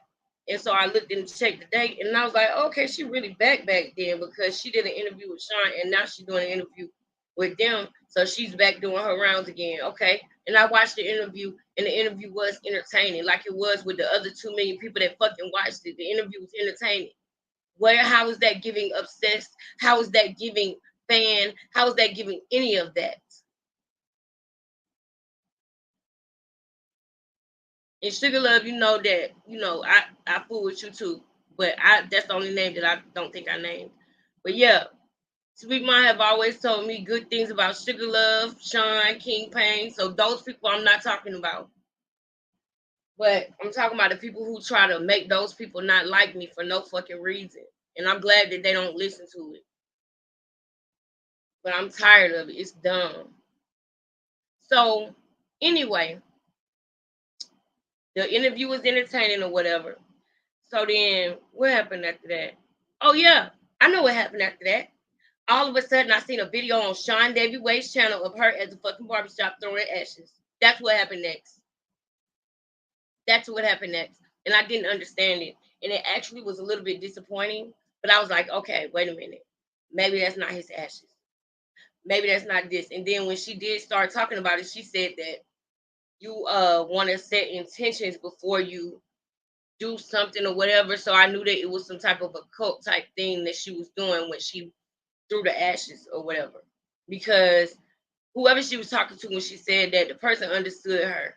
And so I looked and checked the date, and I was like, okay, she really back then, because she did an interview with Sean, and now she's doing an interview with them. So she's back doing her rounds again. Okay. And I watched the interview, and the interview was entertaining, like it was with the other 2 million people that fucking watched it. The interview was entertaining. How is that giving obsessed? How is that giving fan? How is that giving any of that? And Sugar Love, you know that, I fool with you too. But that's the only name that I don't think I named. But yeah, Sweet Mom have always told me good things about Sugar Love, Sean, King Payne. So those people I'm not talking about. But I'm talking about the people who try to make those people not like me for no fucking reason. And I'm glad that they don't listen to it. But I'm tired of it. It's dumb. So anyway, the interview was entertaining or whatever. So then what happened after that? Oh yeah, I know what happened after that. All of a sudden I seen a video on Sean David Wade's channel of her at the fucking barbershop throwing ashes. That's what happened next. And I didn't understand it. And it actually was a little bit disappointing. But I was like, okay, wait a minute. Maybe that's not his ashes. Maybe that's not this. And then when she did start talking about it, she said that you want to set intentions before you do something or whatever. So I knew that it was some type of a cult type thing that she was doing when she threw the ashes or whatever. Because whoever she was talking to when she said that, the person understood her.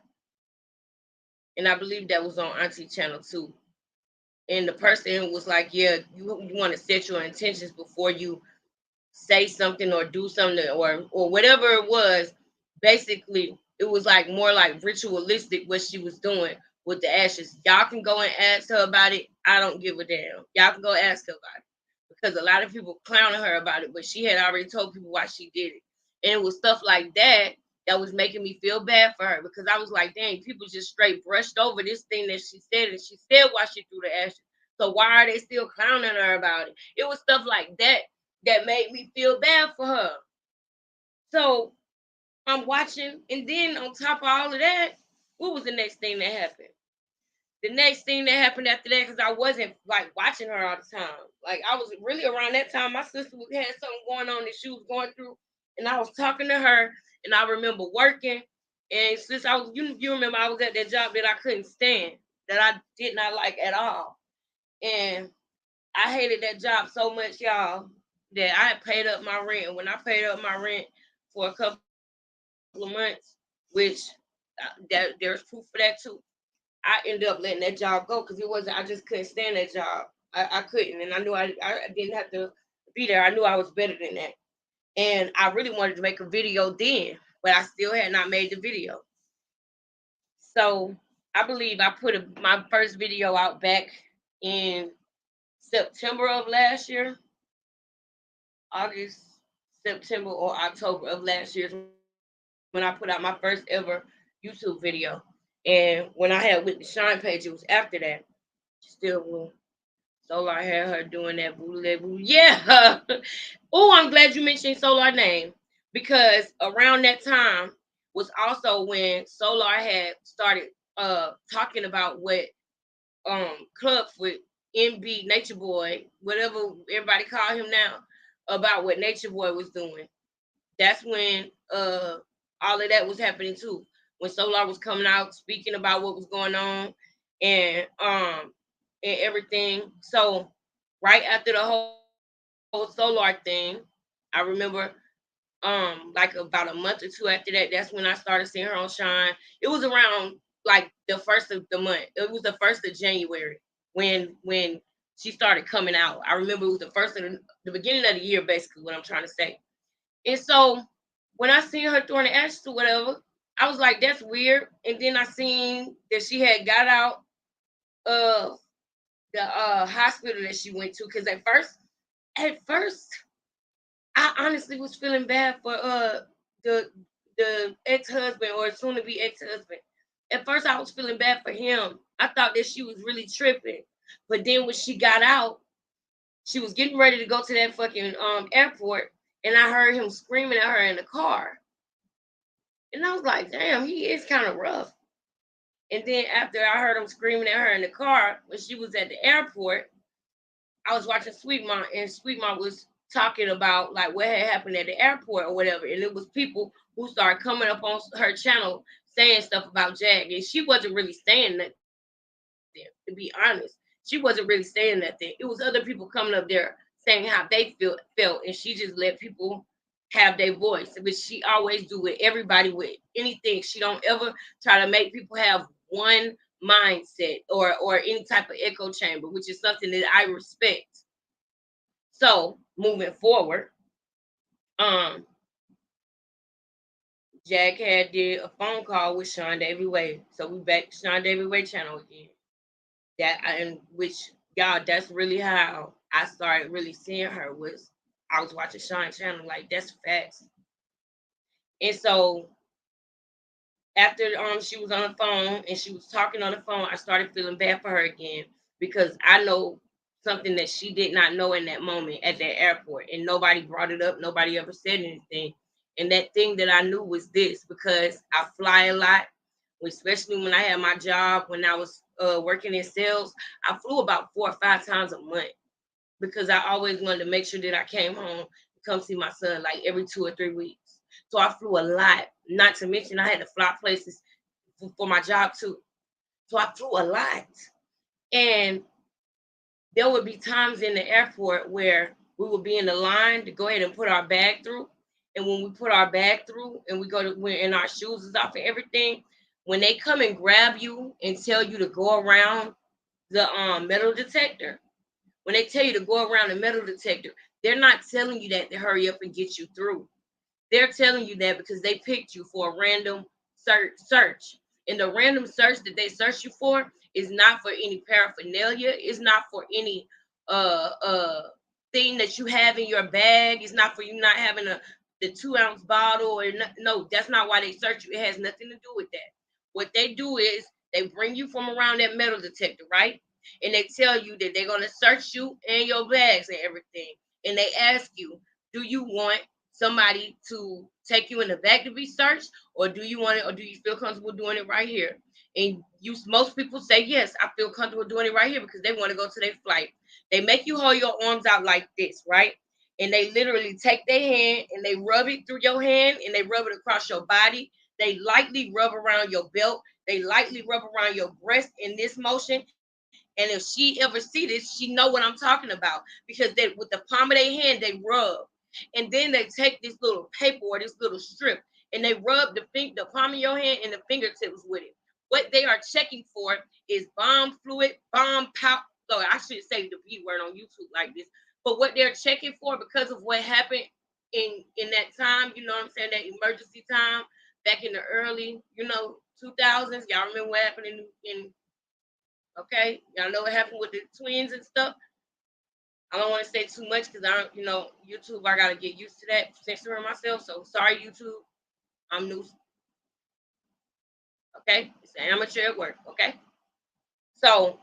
And I believe that was on Auntie channel too. and the person was like, yeah, you want to set your intentions before you say something or do something or whatever it was. Basically, it was like more like ritualistic what she was doing with the ashes. Y'all can go and ask her about it. I don't give a damn. Y'all can go ask her about it because a lot of people clowning her about it, but she had already told people why she did it, and it was stuff like that that was making me feel bad for her because I was like, dang, people just straight brushed over this thing that she said, and she said why she threw the ashes. So why are they still clowning her about it? It was stuff like that that made me feel bad for her. So I'm watching, and then on top of all of that, what was the next thing that happened? The next thing that happened after that, because I wasn't like watching her all the time. Like I was really around that time, my sister had something going on that she was going through, and I was talking to her, and I remember working, and since I was, you remember I was at that job that I couldn't stand, that I did not like at all, and I hated that job so much, y'all, that I had paid up my rent. And when I paid up my rent for a couple of months, which there's proof for that too, I ended up letting that job go because it wasn't. I just couldn't stand that job. I couldn't, and I knew I didn't have to be there. I knew I was better than that, and I really wanted to make a video then, but I still had not made the video. So I believe I put my first video out back in September of last year, August, September, or October of last year is when I put out my first ever YouTube video. And when I had with the Shine page, it was after that. Still, Solar had her doing that boo boo. Yeah. Oh, I'm glad you mentioned Solar name because around that time was also when Solar had started talking about what Clubfoot, MB, Nature Boy, whatever everybody call him now, about what Nature Boy was doing. That's when all of that was happening too. When Solar was coming out speaking about what was going on and everything. So right after the whole Solar thing, I remember like about a month or two after that, that's when I started seeing her on Shine. It was around like the first of the month. It was the first of January when she started coming out. I remember it was the first of the beginning of the year, basically what I'm trying to say. And so when I seen her throwing the ashes or whatever, I was like, that's weird. And then I seen that she had got out of the hospital that she went to. Cause at first, I honestly was feeling bad for the the ex-husband or soon to be ex-husband. At first I was feeling bad for him. I thought that she was really tripping. But then when she got out, she was getting ready to go to that fucking airport, and I heard him screaming at her in the car. And I was like, damn, he is kind of rough. And then after I heard him screaming at her in the car when she was at the airport, I was watching Sweet Mom, and Sweet Mom was talking about like what had happened at the airport or whatever. And it was people who started coming up on her channel saying stuff about Jag. And she wasn't really saying nothing, to be honest. She wasn't really saying nothing. It was other people coming up there saying how they felt, and she just let people have their voice. But she always do with everybody with anything. She don't ever try to make people have one mindset or any type of echo chamber, which is something that I respect. So moving forward, um, Jack had did a phone call with Sean David Way. So we back to Sean David Way channel again. And which y'all, that's really how I started really seeing her was I was watching Sean channel, like that's facts. And so after she was on the phone and she was talking on the phone, I started feeling bad for her again because I know something that she did not know in that moment at that airport, and nobody brought it up. Nobody ever said anything. And that thing that I knew was this because I fly a lot, especially when I had my job when I was working in sales. I flew about 4 or 5 times a month because I always wanted to make sure that I came home and come see my son like every 2 or 3 weeks. So I flew a lot. Not to mention I had to fly places for my job too. So I flew a lot. And there would be times in the airport where we would be in the line to go ahead and put our bag through. And when we put our bag through and we go to we're in our shoes is off and everything, when they come and grab you and tell you to go around the metal detector. When they tell you to go around the metal detector, they're not telling you that to hurry up and get you through. They're telling you that because they picked you for a random search. And the random search that they search you for is not for any paraphernalia. It's not for any uh uh thing that you have in your bag. It's not for you not having the 2 ounce bottle or no, that's not why they search you. It has nothing to do with that. What they do is they bring you from around that metal detector, right? And they tell you that they're gonna search you and your bags and everything. And they ask you, do you want somebody to take you in the back to be searched, or do you want it, or do you feel comfortable doing it right here? And most people say yes, I feel comfortable doing it right here because they want to go to their flight. They make you hold your arms out like this, right? And they literally take their hand and they rub it through your hand and they rub it across your body. They lightly rub around your belt. They lightly rub around your breast in this motion. And if she ever see this, she know what I'm talking about because they with the palm of their hand they rub, and then they take this little paper or this little strip and they rub the palm of your hand and the fingertips with it. What they are checking for is bomb fluid, bomb pow. So I should say the B word on YouTube like this. But what they're checking for because of what happened in that time, you know what I'm saying, that emergency time back in the early, 2000s. Y'all remember what happened in okay? Y'all know what happened with the twins and stuff. I don't want to say too much because I don't, YouTube, I gotta get used to that censoring myself. So sorry, YouTube. I'm new. Okay, it's an amateur at work. Okay, so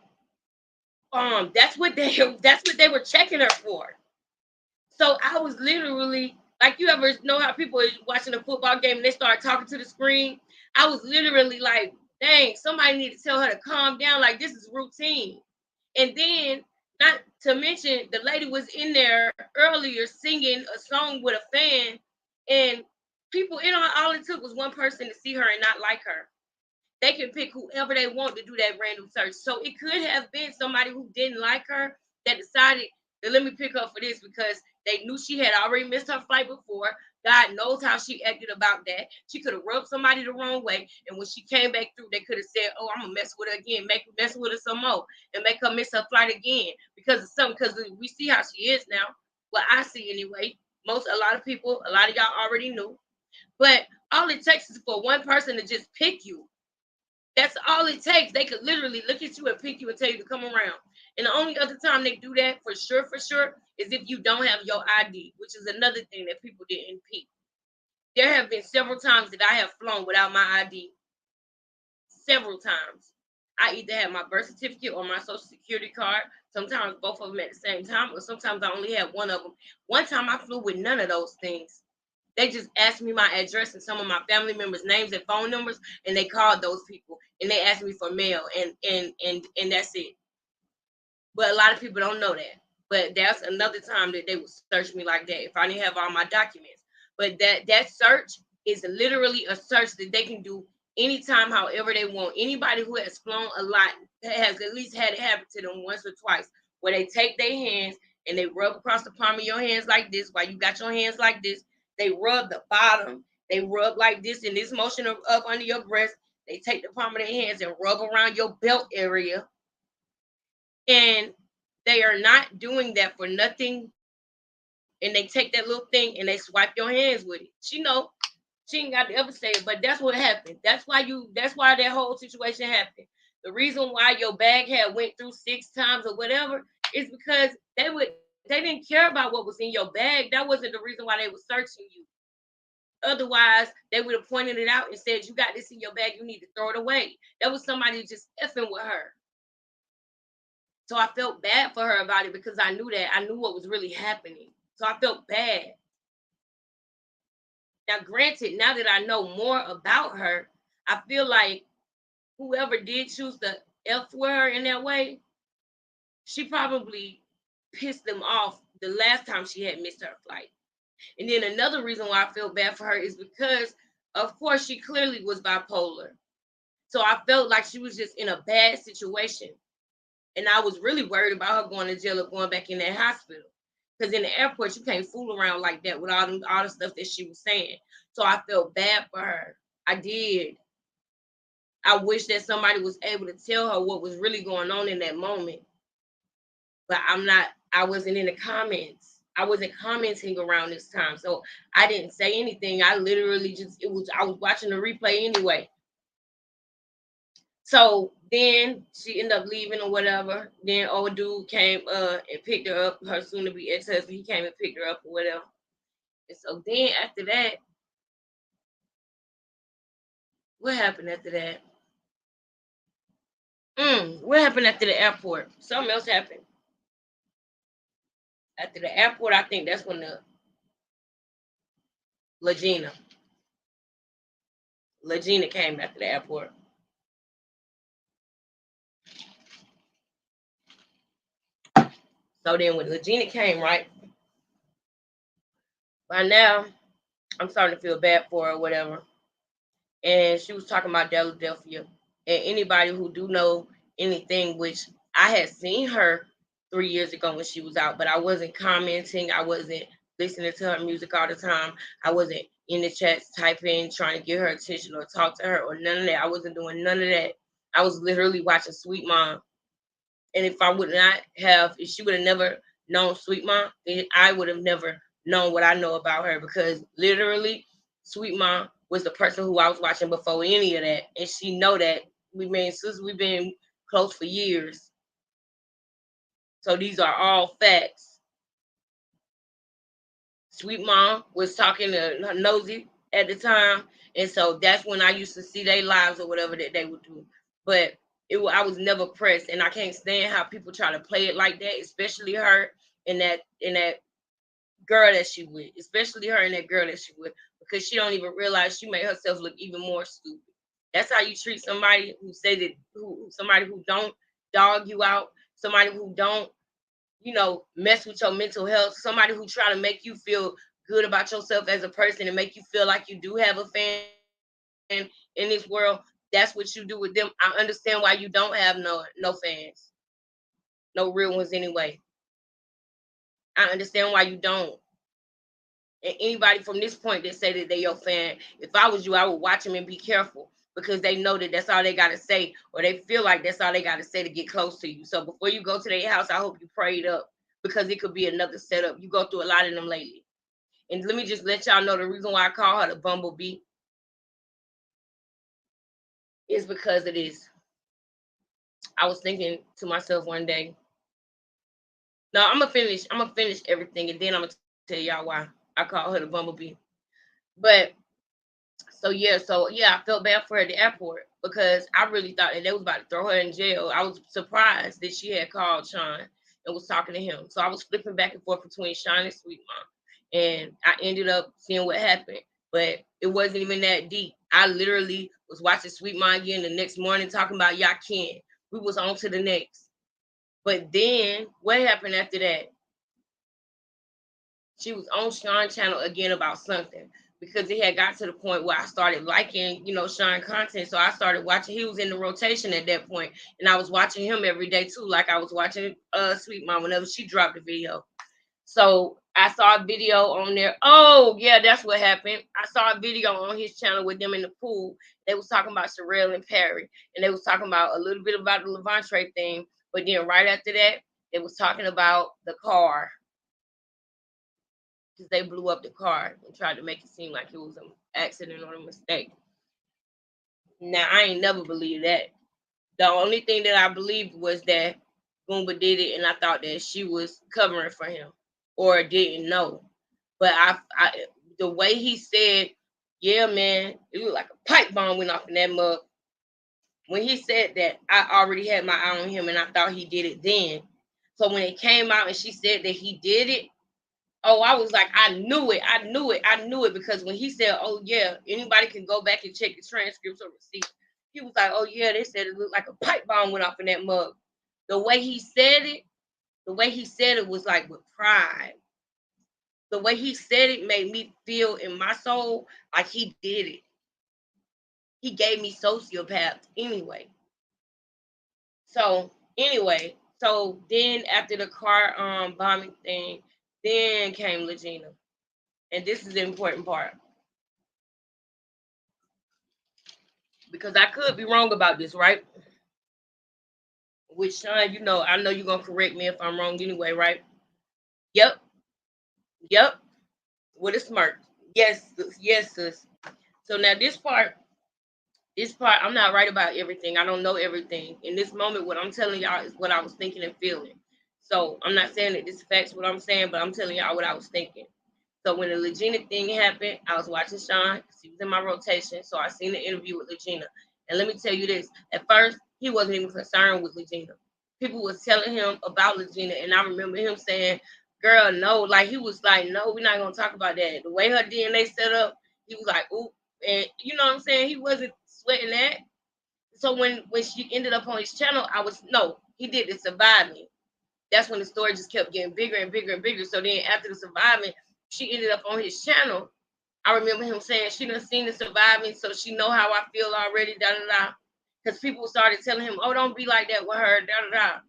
that's what they were checking her for. So I was literally like, you ever know how people are watching a football game and they start talking to the screen? I was literally like, dang, somebody need to tell her to calm down. Like, this is routine. And then, not to mention, the lady was in there earlier singing a song with a fan, and people, all it took was one person to see her and not like her. They can pick whoever they want to do that random search. So it could have been somebody who didn't like her that decided to let me pick her for this because they knew she had already missed her flight before. God knows how she acted about that. She could have rubbed somebody the wrong way, and when she came back through, they could have said, "Oh, I'm gonna mess with her again, make her mess with her some more, and make her miss her flight again because of something." Because we see how she is now. Well, I see anyway. A lot of people, a lot of y'all already knew, but all it takes is for one person to just pick you. That's all it takes. They could literally look at you and pick you and tell you to come around. And the only other time they do that for sure, is if you don't have your ID, which is another thing that people didn't peep. There have been several times that I have flown without my ID. Several times. I either have my birth certificate or my social security card. Sometimes both of them at the same time, or sometimes I only have one of them. One time I flew with none of those things. They just asked me my address and some of my family members' names and phone numbers, and they called those people and they asked me for mail, and that's it. But a lot of people don't know that. But that's another time that they would search me like that if I didn't have all my documents. But that search is literally a search that they can do anytime, however they want. Anybody who has flown a lot has at least had it happen to them once or twice, where they take their hands and they rub across the palm of your hands like this, while you got your hands like this. They rub the bottom. They rub like this in this motion up under your breast. They take the palm of their hands and rub around your belt area. And they are not doing that for nothing. And they take that little thing and they swipe your hands with it. She know, she ain't got to ever say it, but that's what happened. That's why that whole situation happened. The reason why your bag had went through 6 times or whatever is because they didn't care about what was in your bag. That wasn't the reason why they were searching you. Otherwise, they would have pointed it out and said, "You got this in your bag, you need to throw it away." That was somebody just effing with her. So I felt bad for her about it because I knew that. I knew what was really happening. So I felt bad. Now, granted, now that I know more about her, I feel like whoever did choose to F with her in that way, she probably pissed them off the last time she had missed her flight. And then another reason why I feel bad for her is because, of course, she clearly was bipolar. So I felt like she was just in a bad situation. And I was really worried about her going to jail or going back in that hospital. Because in the airport, you can't fool around like that with all the stuff that she was saying. So I felt bad for her. I did. I wish that somebody was able to tell her what was really going on in that moment. But I wasn't in the comments. I wasn't commenting around this time. So I didn't say anything. I literally I was watching the replay anyway. So then she ended up leaving or whatever. Then old dude came and picked her up, her soon to be ex-husband. He came and picked her up or whatever. And so then after that, what happened after that? What happened after the airport? Something else happened. After the airport, I think that's when the Legina. Legina came after the airport. So then when Legina came, right? By now, I'm starting to feel bad for her or whatever. And she was talking about Philadelphia. And anybody who do know anything, which I had seen her 3 years ago when she was out, but I wasn't commenting. I wasn't listening to her music all the time. I wasn't in the chats typing, trying to get her attention or talk to her or none of that. I wasn't doing none of that. I was literally watching Sweet Mom. And if I would not have, if she would have never known Sweet Mom, then I would have never known what I know about her because literally, Sweet Mom was the person who I was watching before any of that, and she know that we've been close for years. So these are all facts. Sweet Mom was talking to Nosy at the time, and so that's when I used to see their lives or whatever that they would do. But I was never pressed, and I can't stand how people try to play it like that, especially her and that girl that she with, especially her and that girl that she with, because she don't even realize she made herself look even more stupid. That's how you treat somebody who say that somebody who don't dog you out, somebody who don't mess with your mental health, somebody who try to make you feel good about yourself as a person and make you feel like you do have a fan in this world. That's what you do with them. I understand why you don't have no fans, no real ones anyway. I understand why you don't. And anybody from this point that say that they your fan, if I was you, I would watch them and be careful because they know that that's all they gotta say, or they feel like that's all they gotta say to get close to you. So before you go to their house, I hope you prayed up because it could be another setup. You go through a lot of them lately. And let me just let y'all know the reason why I call her the bumblebee is because it is. I was thinking to myself one day, no, I'm gonna finish everything, and then I'm gonna tell y'all why I call her the bumblebee. But so yeah, I felt bad for her at the airport because I really thought that they was about to throw her in jail. I was surprised that she had called Sean and was talking to him. So I was flipping back and forth between Sean and Sweet Mom, and I ended up seeing what happened. But it wasn't even that deep. I literally was watching Sweet Mom again the next morning, talking about y'all can't. We was on to the next. But then what happened after that? She was on Sean's channel again about something because it had got to the point where I started liking, Sean content. So I started watching. He was in the rotation at that point, and I was watching him every day too, like I was watching Sweet Mom whenever she dropped a video. So I saw a video on there. Oh yeah, that's what happened. I saw a video on his channel with them in the pool. They was talking about Sherelle and Perry, and they was talking about a little bit about the Levante thing. But then right after that, they was talking about the car because they blew up the car and tried to make it seem like it was an accident or a mistake. Now I ain't never believed that. The only thing that I believed was that Goomba did it, and I thought that she was covering for him or didn't know. But the way he said, "Yeah, man," it looked like a pipe bomb went off in that mug. When he said that, I already had my eye on him, and I thought he did it then. So when it came out and she said that he did it, oh, I was like, I knew it. I knew it. I knew it because when he said, oh, yeah, anybody can go back and check the transcripts or receipts. He was like, oh, yeah, they said it looked like a pipe bomb went off in that mug. The way he said it, was like with pride. The way he said it made me feel in my soul like he did it. He gave me sociopath anyway. So anyway, so then after the car bombing thing, then came Legina. And this is the important part. because I could be wrong about this, right? Which Sean, I know you're gonna correct me if I'm wrong anyway, right? Yep, yep. With a smirk. Yes, yes, sis. So now this part, I'm not right about everything. I don't know everything. In this moment, what I'm telling y'all is what I was thinking and feeling. So I'm not saying that this affects what I'm saying, but I'm telling y'all what I was thinking. So when the Legina thing happened, I was watching Sean because he was in my rotation. So I seen the interview with Legina. And let me tell you this. At first, he wasn't even concerned with Legina. People was telling him about Legina. And I remember him saying, girl, no. Like, he was like, no, we're not going to talk about that. The way her DNA set up, he was like, ooh. And you know what I'm saying? He wasn't sweating that. So when she ended up on his channel, he did the surviving. That's when the story just kept getting bigger and bigger and bigger. So then after the surviving, she ended up on his channel. I remember him saying she done seen the surviving, so she know how I feel already, da da da. Because people started telling him, oh, don't be like that with her, da da da.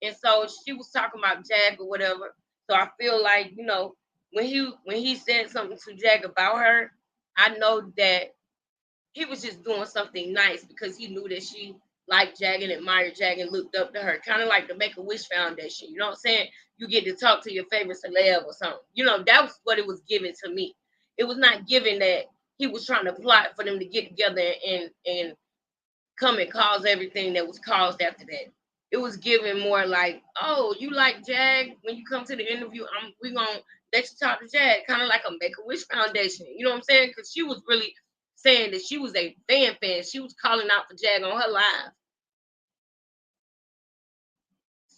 And so she was talking about Jag or whatever. So I feel like, when he said something to Jag about her, I know that he was just doing something nice because he knew that she liked Jag and admired Jag and looked up to her, kind of like the Make a Wish Foundation. You know what I'm saying? You get to talk to your favorite celeb or something. That was what it was giving to me. It was not giving that he was trying to plot for them to get together and come and cause everything that was caused after that. It was giving more like, oh, you like Jag? When you come to the interview, we gonna let you talk to Jag, kind of like a Make a Wish Foundation. You know what I'm saying? Because she was really saying that she was a fan. She was calling out for Jag on her live.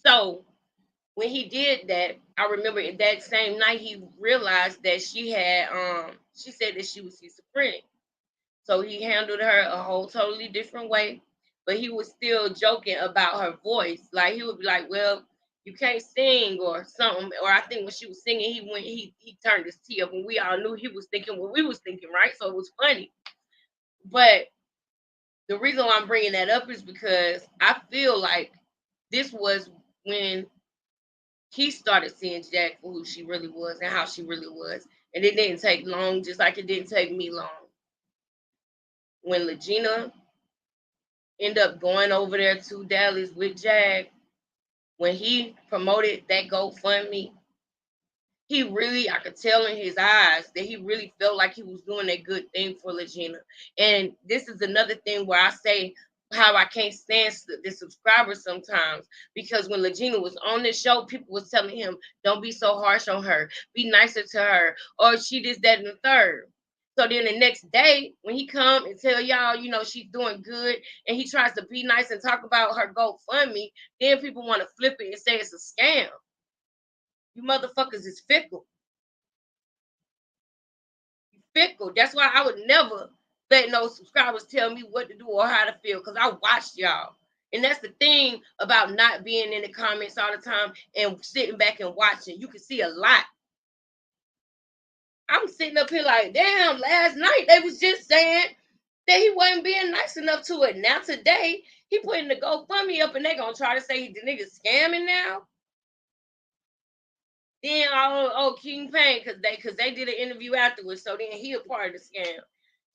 So when he did that, I remember that same night he realized that she said that she was schizophrenic. So he handled her a whole totally different way. But he was still joking about her voice. Like he would be like, well, you can't sing or something. Or I think when she was singing, he turned his tea up and we all knew he was thinking what we was thinking, right? So it was funny. But the reason why I'm bringing that up is because I feel like this was when he started seeing Jack for who she really was and how she really was. And it didn't take long, just like it didn't take me long. When Legina ended up going over there to Dallas with Jag, when he promoted that GoFundMe, I could tell in his eyes that he really felt like he was doing a good thing for Legina. And this is another thing where I say how I can't stand the subscribers sometimes, because when Legina was on this show, people was telling him, don't be so harsh on her, be nicer to her, or she this, that, and the third. So then the next day, when he come and tell y'all, she's doing good, and he tries to be nice and talk about her GoFundMe, then people want to flip it and say it's a scam. You motherfuckers is fickle. Fickle. That's why I would never let no subscribers tell me what to do or how to feel, because I watched y'all. And that's the thing about not being in the comments all the time and sitting back and watching. You can see a lot. I'm sitting up here like, damn, last night they was just saying that he wasn't being nice enough to it. Now today, he putting the GoFundMe up and they gonna try to say the nigga scamming now. Then King Payne, because they did an interview afterwards, so then he a part of the scam.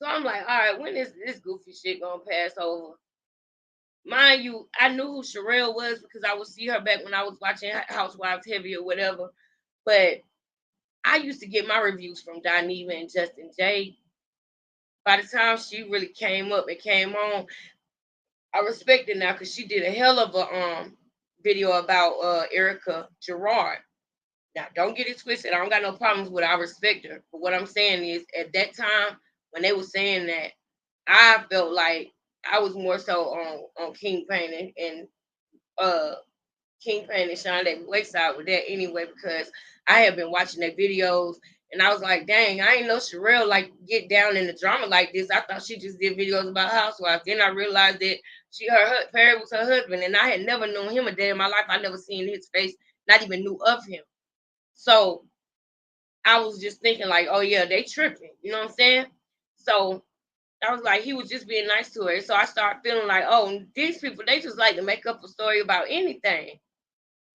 So I'm like, all right, when is this goofy shit gonna pass over? Mind you, I knew who Sherelle was because I would see her back when I was watching Housewives Heavy or whatever. But I used to get my reviews from Dineva and Justin J. By the time she really came up and came on, I respect it now because she did a hell of a video about Erica Gerard. Now, don't get it twisted. I don't got no problems with her. I respect her. But what I'm saying is, at that time, when they were saying that, I felt like I was more so on King Payne and King Payne and Sean David Wayside with that anyway, because I have been watching their videos and I was like, dang, I ain't know Sherelle like get down in the drama like this. I thought she just did videos about housewives. Then I realized that Perry was her husband, and I had never known him a day in my life. I never seen his face, not even knew of him. So I was just thinking like, oh yeah, they tripping. You know what I'm saying? So I was like, he was just being nice to her. So I started feeling like, oh, these people, they just like to make up a story about anything.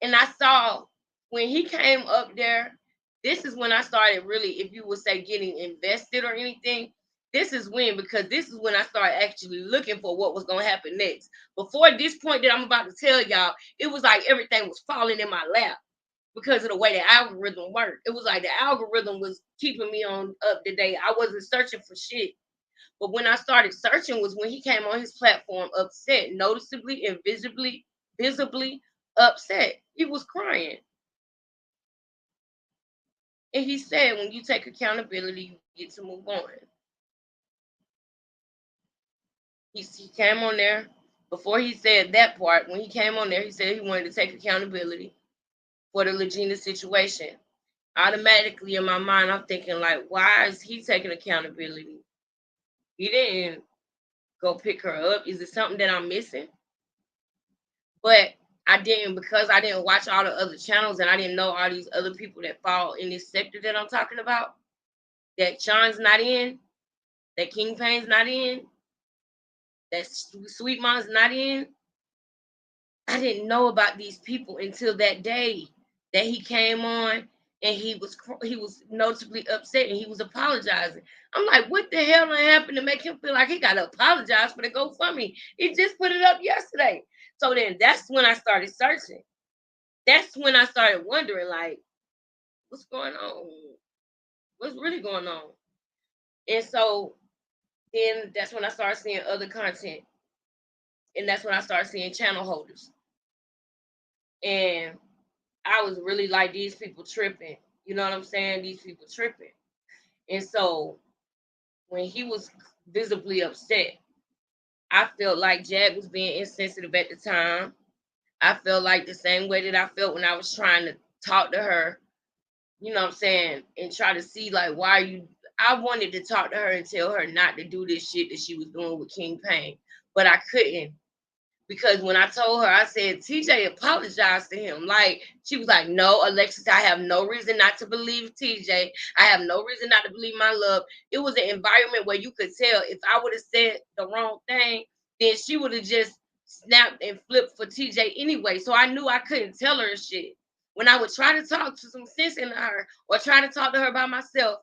And I saw when he came up there, this is when I started really, if you would say, getting invested or anything. this is when, because this is when I started actually looking for what was going to happen next. Before this point that I'm about to tell y'all, it was like everything was falling in my lap because of the way the algorithm worked. It was like the algorithm was keeping me on up to date. I wasn't searching for shit. But when I started searching was when he came on his platform upset, noticeably and visibly upset. He was crying. And he said, when you take accountability, you get to move on. He came on there. Before he said that part, when he came on there, he said he wanted to take accountability for the Legina situation. Automatically in my mind, I'm thinking, like, why is he taking accountability? He didn't go pick her up. Is it something that I'm missing? But I didn't, because I didn't watch all the other channels and I didn't know all these other people that fall in this sector that I'm talking about. That Sean's not in, that King Payne's not in, that Sweet Mom's not in. I didn't know about these people until that day that he came on and he was noticeably upset and he was apologizing. I'm like, what the hell happened to make him feel like he got to apologize for the GoFundMe? He just put it up yesterday. So then that's when I started searching. That's when I started wondering, like, what's going on? What's really going on? And so then that's when I started seeing other content. And that's when I started seeing channel holders. And I was really like, these people tripping. You know what I'm saying? These people tripping. And so when he was visibly upset, I felt like Jag was being insensitive at the time. I felt like the same way that I felt when I was trying to talk to her, you know what I'm saying, and try to see, like, why are you. I wanted to talk to her and tell her not to do this shit that she was doing with King Payne, but I couldn't. Because when I told her, I said, TJ apologized to him. Like, she was like, no, Alexus, I have no reason not to believe TJ. I have no reason not to believe my love. It was an environment where you could tell if I would have said the wrong thing, then she would have just snapped and flipped for TJ anyway. So I knew I couldn't tell her shit. When I would try to talk to some sense into her or try to talk to her by herself,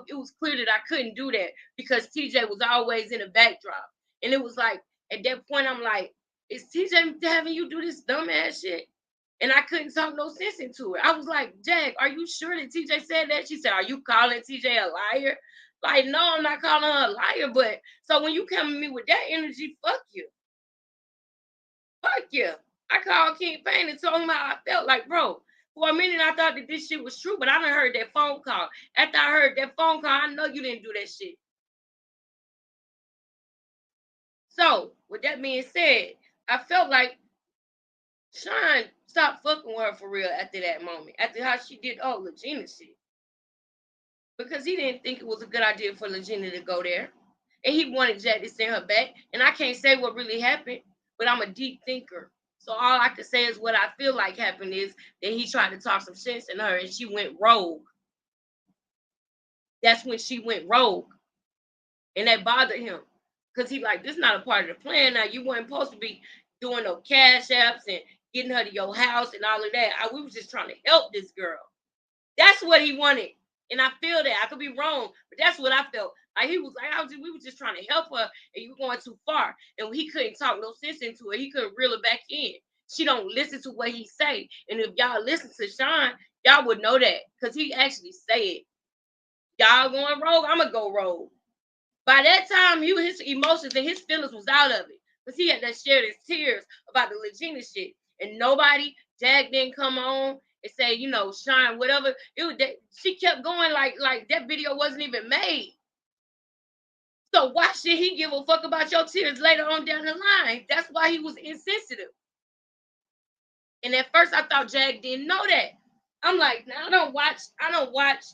it was clear that I couldn't do that because TJ was always in the backdrop. And it was like, at that point, I'm like, is TJ having you do this dumbass shit? And I couldn't talk no sense into it. I was like, Jag, are you sure that TJ said that? She said, are you calling TJ a liar? Like, no, I'm not calling her a liar. But so when you come to me with that energy, fuck you. Fuck you. I called King Payne and told him how I felt. Like, bro, for a minute, I thought that this shit was true, but I done heard that phone call. After I heard that phone call, I know you didn't do that shit. So, with that being said, I felt like Sean stopped fucking with her for real after that moment, after how she did all Legina shit. Because he didn't think it was a good idea for Legina to go there. And he wanted Jack to send her back. And I can't say what really happened, but I'm a deep thinker. So all I can say is what I feel like happened is that he tried to talk some sense in her and she went rogue. That's when she went rogue. And that bothered him. Because he like, this is not a part of the plan. Now, you weren't supposed to be doing no cash apps and getting her to your house and all of that. We was just trying to help this girl. That's what he wanted. And I feel that. I could be wrong, but that's what I felt. Like he was like, we were just trying to help her and you were going too far. And he couldn't talk no sense into it. He couldn't reel it back in. She don't listen to what he say. And if y'all listen to Sean, y'all would know that. Because he actually said, y'all going rogue, I'm going to go rogue. By that time, his emotions and his feelings was out of it. Because he had to share his tears about the Legina shit. And nobody, Jag didn't come on and say, you know, Sean, whatever. It was that she kept going like that video wasn't even made. So why should he give a fuck about your tears later on down the line? That's why he was insensitive. And at first I thought Jag didn't know that. I'm like, now I don't watch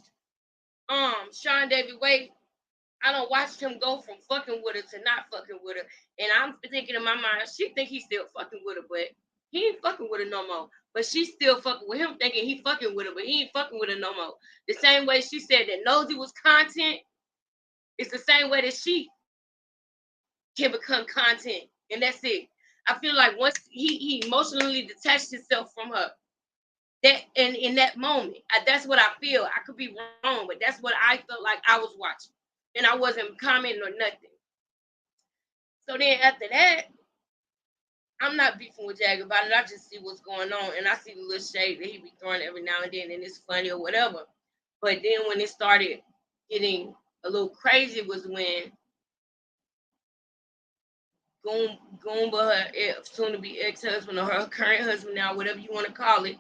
Sean David Wade. I don't watch him go from fucking with her to not fucking with her. And I'm thinking in my mind, she think he's still fucking with her, but he ain't fucking with her no more. But she's still fucking with him, thinking he fucking with her, but he ain't fucking with her no more. The same way she said that Nosy was content, it's the same way that she can become content. And that's it. I feel like once he emotionally detached himself from her, that and in that moment, that's what I feel. I could be wrong, but that's what I felt like I was watching. and I wasn't commenting or nothing. So then after that, I'm not beefing with Jag about it. I just see what's going on, and I see the little shade that he be throwing every now and then, and it's funny or whatever. But then when it started getting a little crazy was when Goomba, her soon to be ex-husband or her current husband now, whatever you want to call it,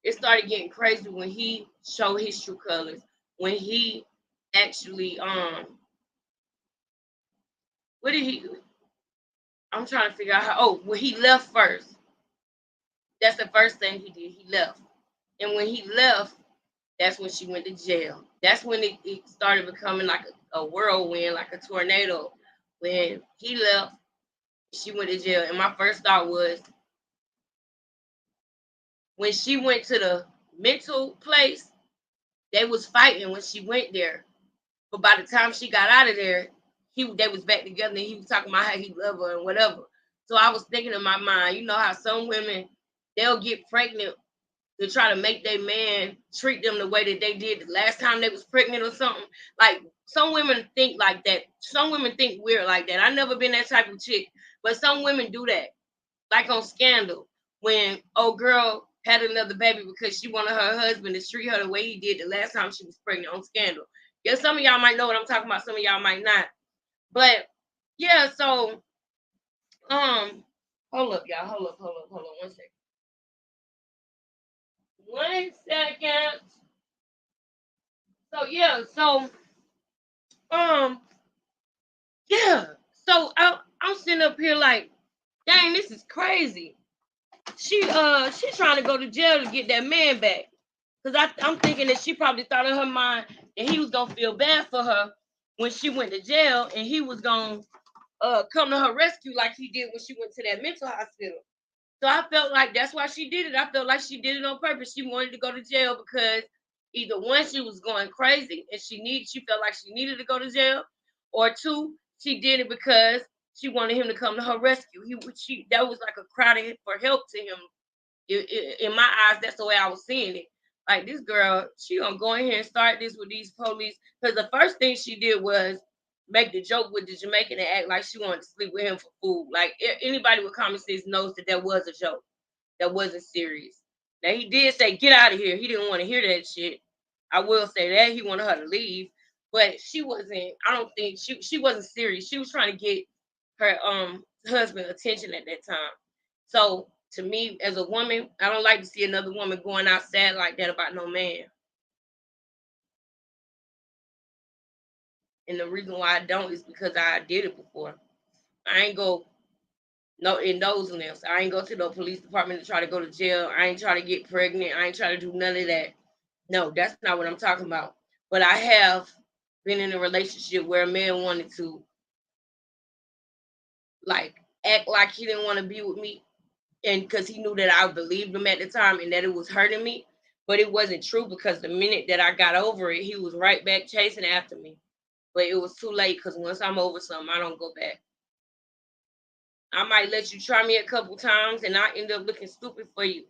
it started getting crazy when he showed his true colors. When he actually what did he? I'm trying to figure out how. Oh, when he left first. That's the first thing he did. He left, and when he left, that's when she went to jail. That's when it started becoming like a whirlwind, like a tornado. When he left, she went to jail, and my first thought was when she went to the mental place, they was fighting when she went there. But by the time she got out of there, they was back together, and he was talking about how he loved her and whatever. So I was thinking in my mind, you know how some women they'll get pregnant to try to make their man treat them the way that they did the last time they was pregnant or something. Like some women think like that. Some women think weird like that. I never been that type of chick, but some women do that. Like on Scandal, when old girl had another baby because she wanted her husband to treat her the way he did the last time she was pregnant on Scandal. Yeah, some of y'all might know what I'm talking about. Some of y'all might not. But yeah, so hold up, y'all. Hold up. 1 second. 1 second. So yeah, so um yeah. So I'm sitting up here like, dang, this is crazy. She's trying to go to jail to get that man back. Cause I'm thinking that she probably thought in her mind that he was gonna feel bad for her when she went to jail, and he was gonna come to her rescue like he did when she went to that mental hospital. So I felt like that's why she did it. I felt like she did it on purpose. She wanted to go to jail because either one, she was going crazy and she felt like she needed to go to jail, or two, she did it because she wanted him to come to her rescue. That was like a cry for help to him. In my eyes, that's the way I was seeing it. Like this girl, she gonna go in here and start this with these police because the first thing she did was make the joke with the Jamaican and act like she wanted to sleep with him for food. Like anybody with common sense knows that was a joke. That wasn't serious. Now he did say get out of here. He didn't want to hear that shit. I will say that he wanted her to leave, but she wasn't. I don't think she wasn't serious. She was trying to get her husband attention at that time. So to me, as a woman, I don't like to see another woman going out sad like that about no man. And the reason why I don't is because I did it before. I ain't go no in those limbs. I ain't go to the police department to try to go to jail. I ain't try to get pregnant. I ain't try to do none of that. No, that's not what I'm talking about. But I have been in a relationship where a man wanted to like act like he didn't want to be with me, and because he knew that I believed him at the time and that it was hurting me, but it wasn't true because the minute that I got over it, he was right back chasing after me. But it was too late because once I'm over something, I don't go back. I might let you try me a couple times and I end up looking stupid for you.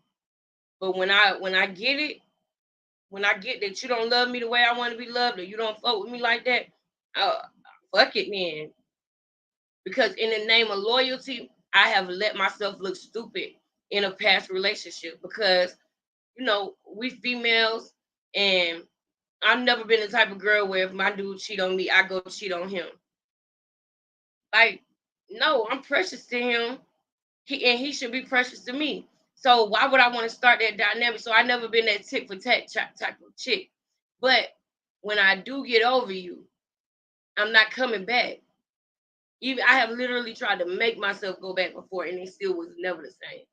But when I get it, when I get that you don't love me the way I want to be loved, or you don't fuck with me like that, uh, fuck it, man. Because in the name of loyalty, I have let myself look stupid in a past relationship because we females, and I've never been the type of girl where if my dude cheat on me, I go cheat on him. Like, no, I'm precious to him. He should be precious to me. So why would I want to start that dynamic? So I never been that tit for tat type of chick. But when I do get over you, I'm not coming back. Even I have literally tried to make myself go back before, and it still was never the same.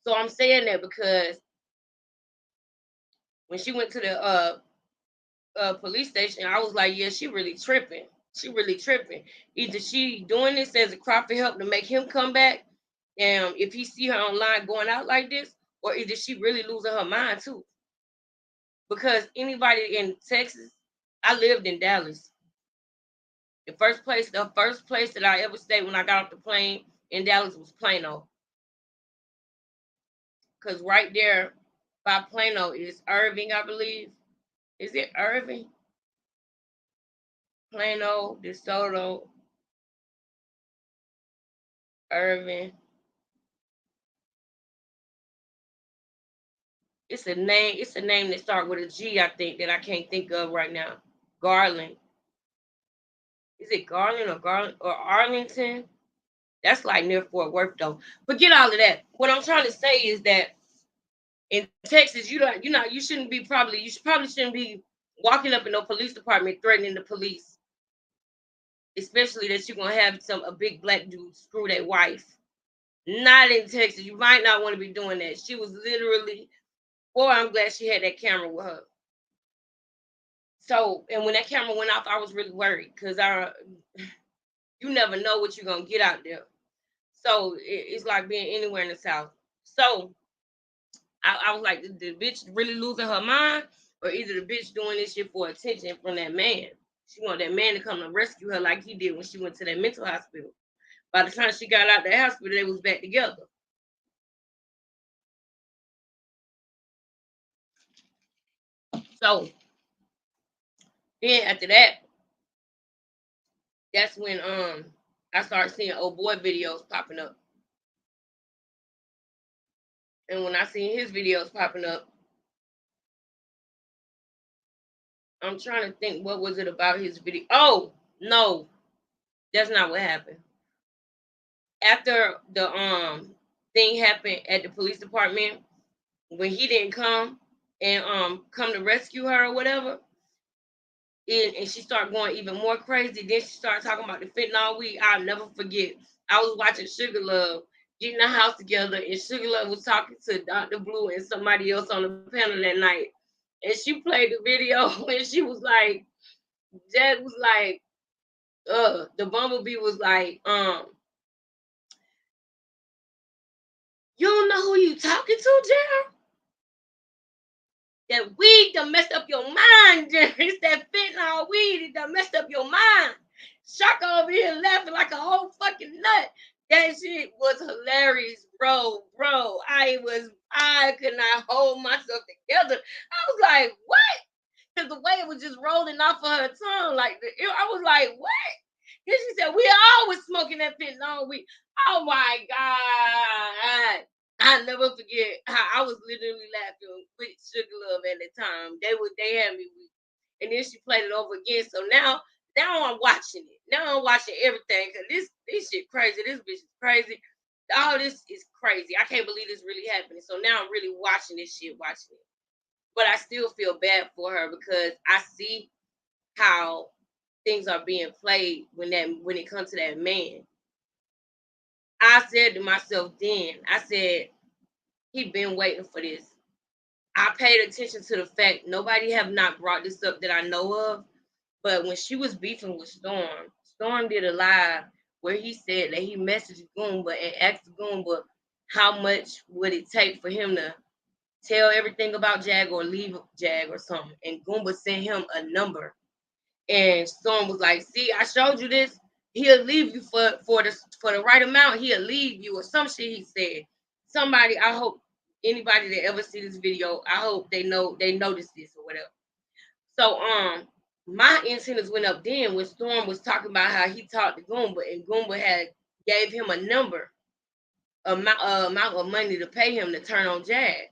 So I'm saying that because when she went to the police station, I was like, yeah, she really tripping. She really tripping. Either she doing this as a cry for help to make him come back, and if he see her online going out like this, or either she really losing her mind too. Because anybody in Texas, I lived in Dallas. The first place that I ever stayed when I got off the plane in Dallas was Plano. Because right there by Plano is Irving, I believe. Is it Irving? Plano, DeSoto, Irving. It's a name. It's a name that starts with a G. I think that I can't think of right now. Garland. Is it Garland or Arlington? That's like near Fort Worth though. Forget all of that. What I'm trying to say is that in Texas, you probably shouldn't be walking up in no police department threatening the police, especially that you're gonna have a big black dude screw their wife. Not in Texas. You might not want to be doing that. She was literally, boy, I'm glad she had that camera with her. So, and when that camera went off, I was really worried because you never know what you're gonna get out there. So it's like being anywhere in the South. So I was like, the bitch really losing her mind, or either the bitch doing this shit for attention from that man. She want that man to come and rescue her like he did when she went to that mental hospital. By the time she got out the hospital, they was back together. So then after that, that's when I started seeing old boy videos popping up. And when I seen his videos popping up, I'm trying to think what was it about his video. Oh no, that's not what happened. After the thing happened at the police department, when he didn't come and come to rescue her or whatever, and she started going even more crazy. Then she started talking about the fentanyl weed. I'll never forget. I was watching Sugar Love getting the house together, and Sugar Love was talking to Dr. Blue and somebody else on the panel that night. And she played the video, and she was like, Jed was like, the bumblebee was like, you don't know who you talking to, Jerry? That weed done messed up your mind, Jerry. It's that fentanyl weed, it done messed up your mind. Shaka over here laughing like a whole fucking nut. That shit was hilarious, bro. I could not hold myself together. I was like, what? Because the way it was just rolling off of her tongue, I was like, what? Then she said, we always smoking that fentanyl weed. Oh my God. I never forget how I was literally laughing with Sugar Love at the time. They had me weak. And then she played it over again. So now I'm watching it. Now I'm watching everything because this shit crazy. This bitch is crazy. All this is crazy. I can't believe this really happening. So now I'm really watching this shit, watching it. But I still feel bad for her because I see how things are being played when it comes to that man. I said to myself then, I said, he been waiting for this. I paid attention to the fact nobody have not brought this up that I know of. But when she was beefing with Storm, Storm did a live where he said that he messaged Goomba and asked Goomba how much would it take for him to tell everything about Jag or leave Jag or something. And Goomba sent him a number. And Storm was like, see, I showed you this. He'll leave you for the right amount, he'll leave you or some shit he said. Somebody, I hope anybody that ever see this video, I hope they notice this or whatever. So my antennas went up then when Storm was talking about how he talked to Goomba and Goomba had gave him a number amount of money to pay him to turn on Jag.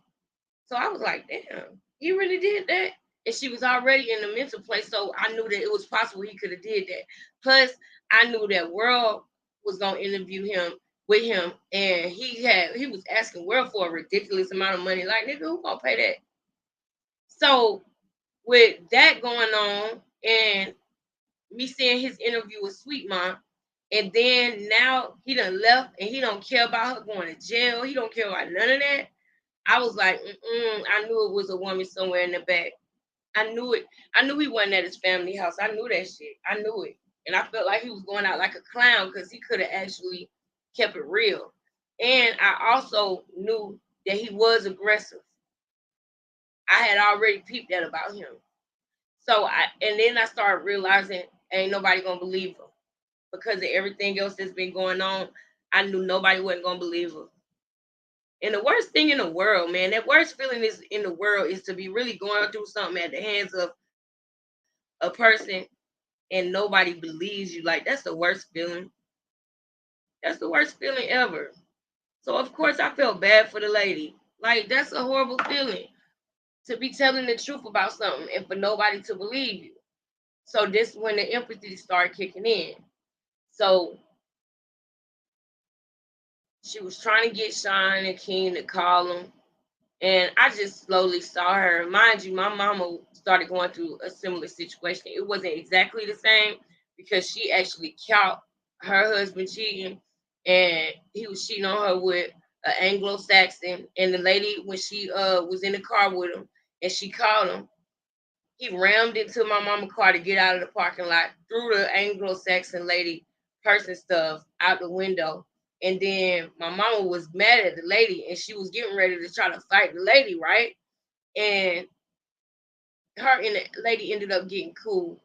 So I was like, damn, he really did that. And she was already in the mental place, so I knew that it was possible he could have did that. Plus, I knew that World was gonna interview him with him, and he was asking World for a ridiculous amount of money. Like, nigga, who gonna pay that? So with that going on, and me seeing his interview with Sweet Mom, and then now he done left, and he don't care about her going to jail. He don't care about none of that. I was like, I knew it was a woman somewhere in the back. I knew it. I knew he wasn't at his family house. I knew that shit. I knew it. And I felt like he was going out like a clown because he could have actually kept it real. And I also knew that he was aggressive. I had already peeped that about him. And then I started realizing ain't nobody gonna believe him because of everything else that's been going on. I knew nobody wasn't gonna believe him. And the worst thing in the world, man, that worst feeling is in the world is to be really going through something at the hands of a person and nobody believes you. Like, that's the worst feeling. That's the worst feeling ever. So of course I felt bad for the lady. Like, that's a horrible feeling to be telling the truth about something and for nobody to believe you. So this when the empathy started kicking in. So she was trying to get Sean and King to call him. And I just slowly saw her. Mind you, my mama started going through a similar situation. It wasn't exactly the same because she actually caught her husband cheating, and he was cheating on her with an Anglo-Saxon. And the lady, when she was in the car with him, and she called him, he rammed into my mama's car to get out of the parking lot, threw the Anglo-Saxon lady person stuff out the window. And then my mama was mad at the lady and she was getting ready to try to fight the lady, right? And her and the lady ended up getting cool.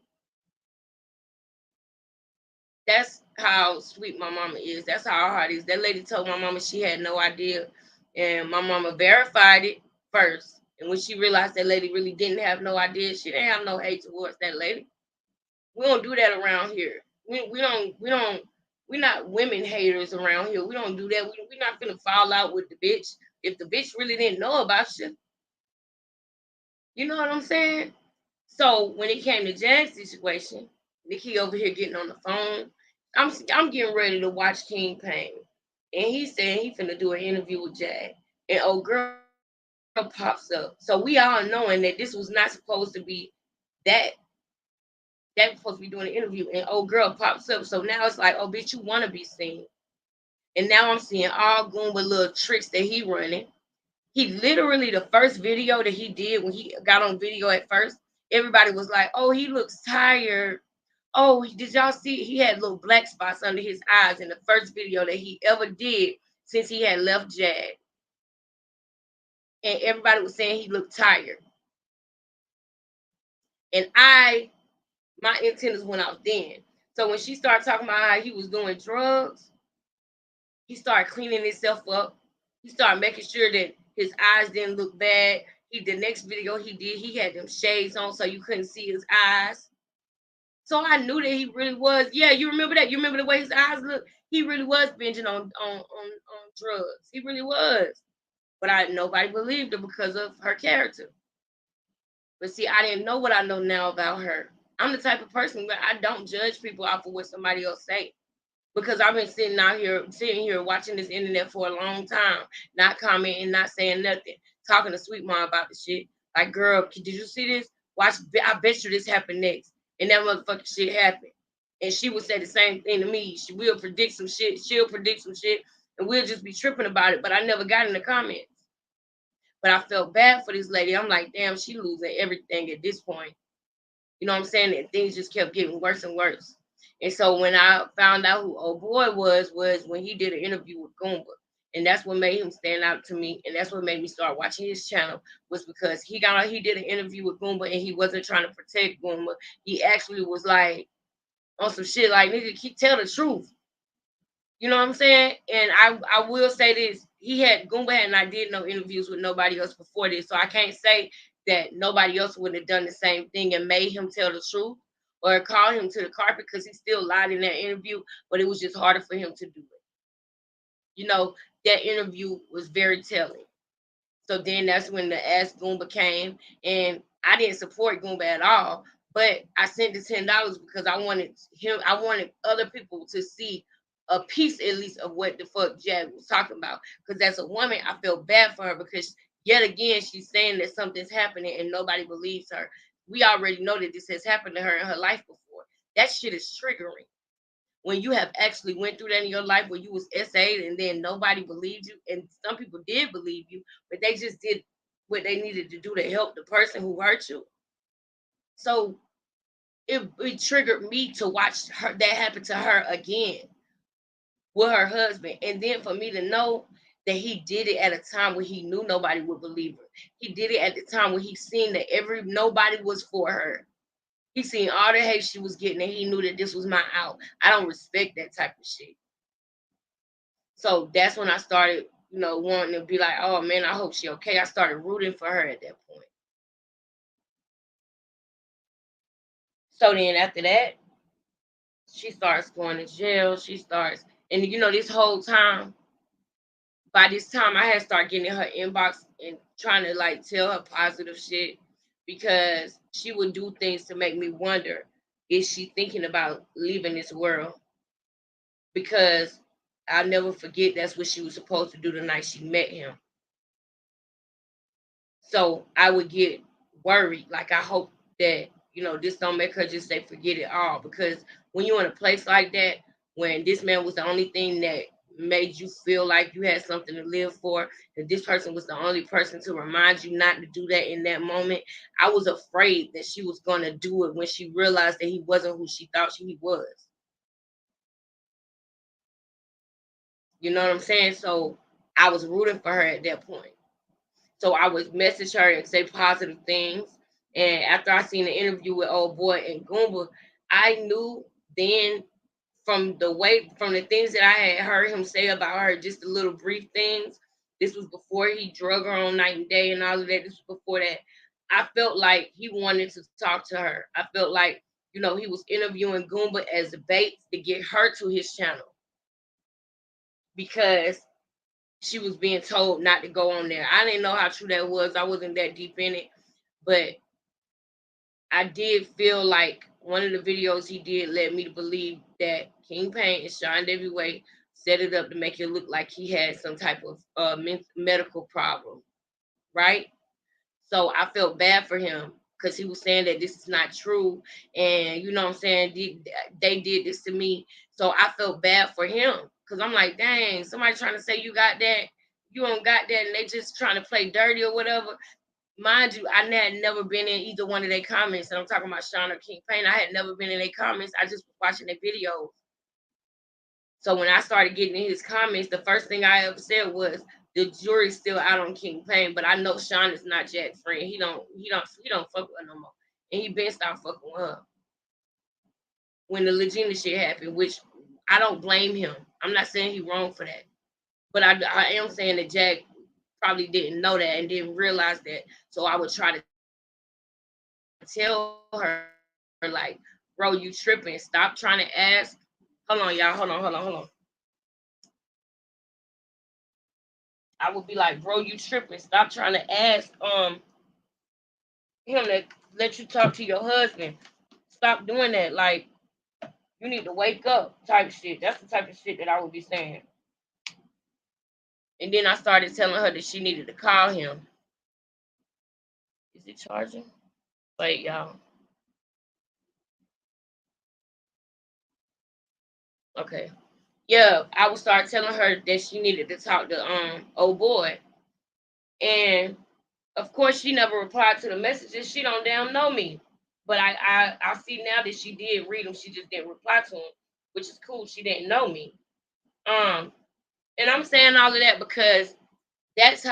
That's how sweet my mama is. That's how her heart is. That lady told my mama she had no idea. And my mama verified it first. And when she realized that lady really didn't have no idea, she didn't have no hate towards that lady. We don't do that around here. We're not women haters around here. We don't do that. We're not gonna fall out with the bitch if the bitch really didn't know about you. You know what I'm saying? So when it came to Jack's situation, Nikki over here getting on the phone. I'm getting ready to watch King Payne, and he said he finna do an interview with Jack, and old girl pops up. So we all knowing that this was not supposed to be that they were supposed to be doing an interview, and old girl pops up. So now it's like, oh, bitch, you want to be seen. And now I'm seeing all Goomba little tricks that he running. He literally, the first video that he did when he got on video at first, everybody was like, oh, he looks tired. Oh, did y'all see? He had little black spots under his eyes in the first video that he ever did since he had left Jag. And everybody was saying he looked tired. And my antennas went off then. So when she started talking about how he was doing drugs, he started cleaning himself up. He started making sure that his eyes didn't look bad. The next video he did, he had them shades on so you couldn't see his eyes. So I knew that he really was. Yeah, you remember that? You remember the way his eyes looked? He really was binging on drugs. He really was. But nobody believed her because of her character. But see, I didn't know what I know now about her. I'm the type of person where I don't judge people off of what somebody else say. Because I've been sitting here watching this internet for a long time, not commenting, not saying nothing, talking to Sweet Mom about the shit. Like, girl, did you see this? Watch, I bet you this happened next. And that motherfucking shit happened. And she would say the same thing to me. She will predict some shit. She'll predict some shit. And we'll just be tripping about it. But I never got in the comments. But I felt bad for this lady. I'm like, damn, she losing everything at this point. You know what I'm saying? And things just kept getting worse and worse. And so when I found out who old boy was when he did an interview with Goomba. And that's what made him stand out to me. And that's what made me start watching his channel was because he did an interview with Goomba and he wasn't trying to protect Goomba. He actually was like on some shit like, nigga, tell the truth. You know what I'm saying? And I will say this. Goomba had not did no interviews with nobody else before this. So I can't say that nobody else would have done the same thing and made him tell the truth or call him to the carpet because he still lied in that interview, but it was just harder for him to do it. You know, that interview was very telling. So then that's when the Ask Goomba came, and I didn't support Goomba at all. But I sent the $10 because I wanted other people to see a piece at least of what the fuck Jag was talking about. Because as a woman, I felt bad for her because yet again she's saying that something's happening and nobody believes her. We already know that this has happened to her in her life before. That shit is triggering when you have actually went through that in your life where you was SA'd and then nobody believed you, and some people did believe you, but they just did what they needed to do to help the person who hurt you. So it triggered me to watch her that happen to her again with her husband. And then for me to know that he did it at a time when he knew nobody would believe her. He did it at the time when he seen that nobody was for her. He seen all the hate she was getting and he knew that this was my out. I don't respect that type of shit. So that's when I started, wanting to be like, oh man, I hope she okay. I started rooting for her at that point. So then after that, She starts going to jail. She starts, and this whole time, by this time, I had started getting in her inbox and trying to like tell her positive shit because she would do things to make me wonder, is she thinking about leaving this world? Because I'll never forget that's what she was supposed to do the night she met him. So I would get worried. Like I hope that, this don't make her just say forget it all. Because when you're in a place like that, when this man was the only thing that made you feel like you had something to live for, that this person was the only person to remind you not to do that in that moment, I was afraid that she was gonna do it when she realized that he wasn't who she thought he was. You know what I'm saying? So I was rooting for her at that point. So I would message her and say positive things. And after I seen the interview with old boy and Goomba, I knew then from the things that I had heard him say about her, just the little brief things. This was before he drug her on night and day and all of that. This was before that. I felt like he wanted to talk to her. I felt like, he was interviewing Goomba as a bait to get her to his channel because she was being told not to go on there. I didn't know how true that was. I wasn't that deep in it, but I did feel like one of the videos he did led me to believe that King Pain and Sean Davy Way set it up to make it look like he had some type of medical problem, right? So I felt bad for him because he was saying that this is not true, and you know what I'm saying, they did this to me. So I felt bad for him because I'm like, dang, somebody trying to say you got that, you don't got that, and they just trying to play dirty or whatever. Mind you, I had never been in either one of their comments, and I'm talking about Sean or King Pain. I had never been in their comments. I just was watching their videos. So when I started getting in his comments, the first thing I ever said was the jury's still out on King Pain, but I know Sean is not Jack's friend. He don't fuck with her no more. And he been stopped fucking with her when the Legina shit happened, which I don't blame him. I'm not saying he wrong for that. But I am saying that Jack probably didn't know that and didn't realize that. So I would try to tell her, like, bro, you tripping. Stop trying to ask. Hold on, y'all. Hold on. I would be like, bro, you tripping. Stop trying to ask him to let you talk to your husband. Stop doing that. Like, you need to wake up type shit. That's the type of shit that I would be saying. And then I started telling her that she needed to call him. Is it charging? Wait, y'all. Okay. Yeah, I would start telling her that she needed to talk to old boy. And of course she never replied to the messages. She don't damn know me. But I see now that she did read them. She just didn't reply to them, which is cool. She didn't know me. Um, and I'm saying all of that because that's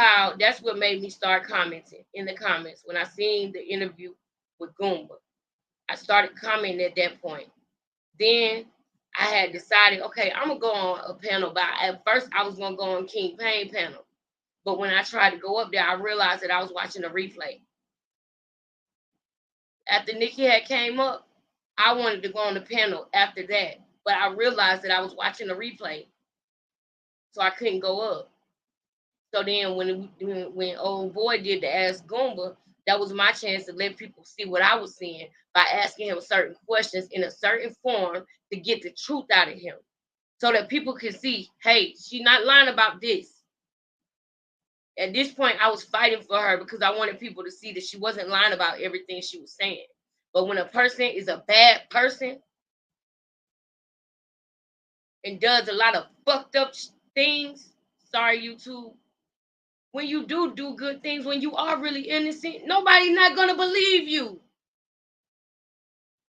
what made me start commenting in the comments when I seen the interview with Goomba. I started commenting at that point. Then I had decided, okay, I'm gonna go on a panel. But at first, I was gonna go on King Pain panel. But when I tried to go up there, I realized that I was watching a replay. After Nikki had came up, I wanted to go on the panel after that, but I realized that I was watching a replay, so I couldn't go up. So then when old boy did the Ask Goomba, that was my chance to let people see what I was seeing by asking him certain questions in a certain form to get the truth out of him, so that people could see, hey, she's not lying about this. At this point, I was fighting for her because I wanted people to see that she wasn't lying about everything she was saying. But when a person is a bad person and does a lot of fucked up things, sorry, YouTube, when you do good things, when you are really innocent, nobody not gonna believe you.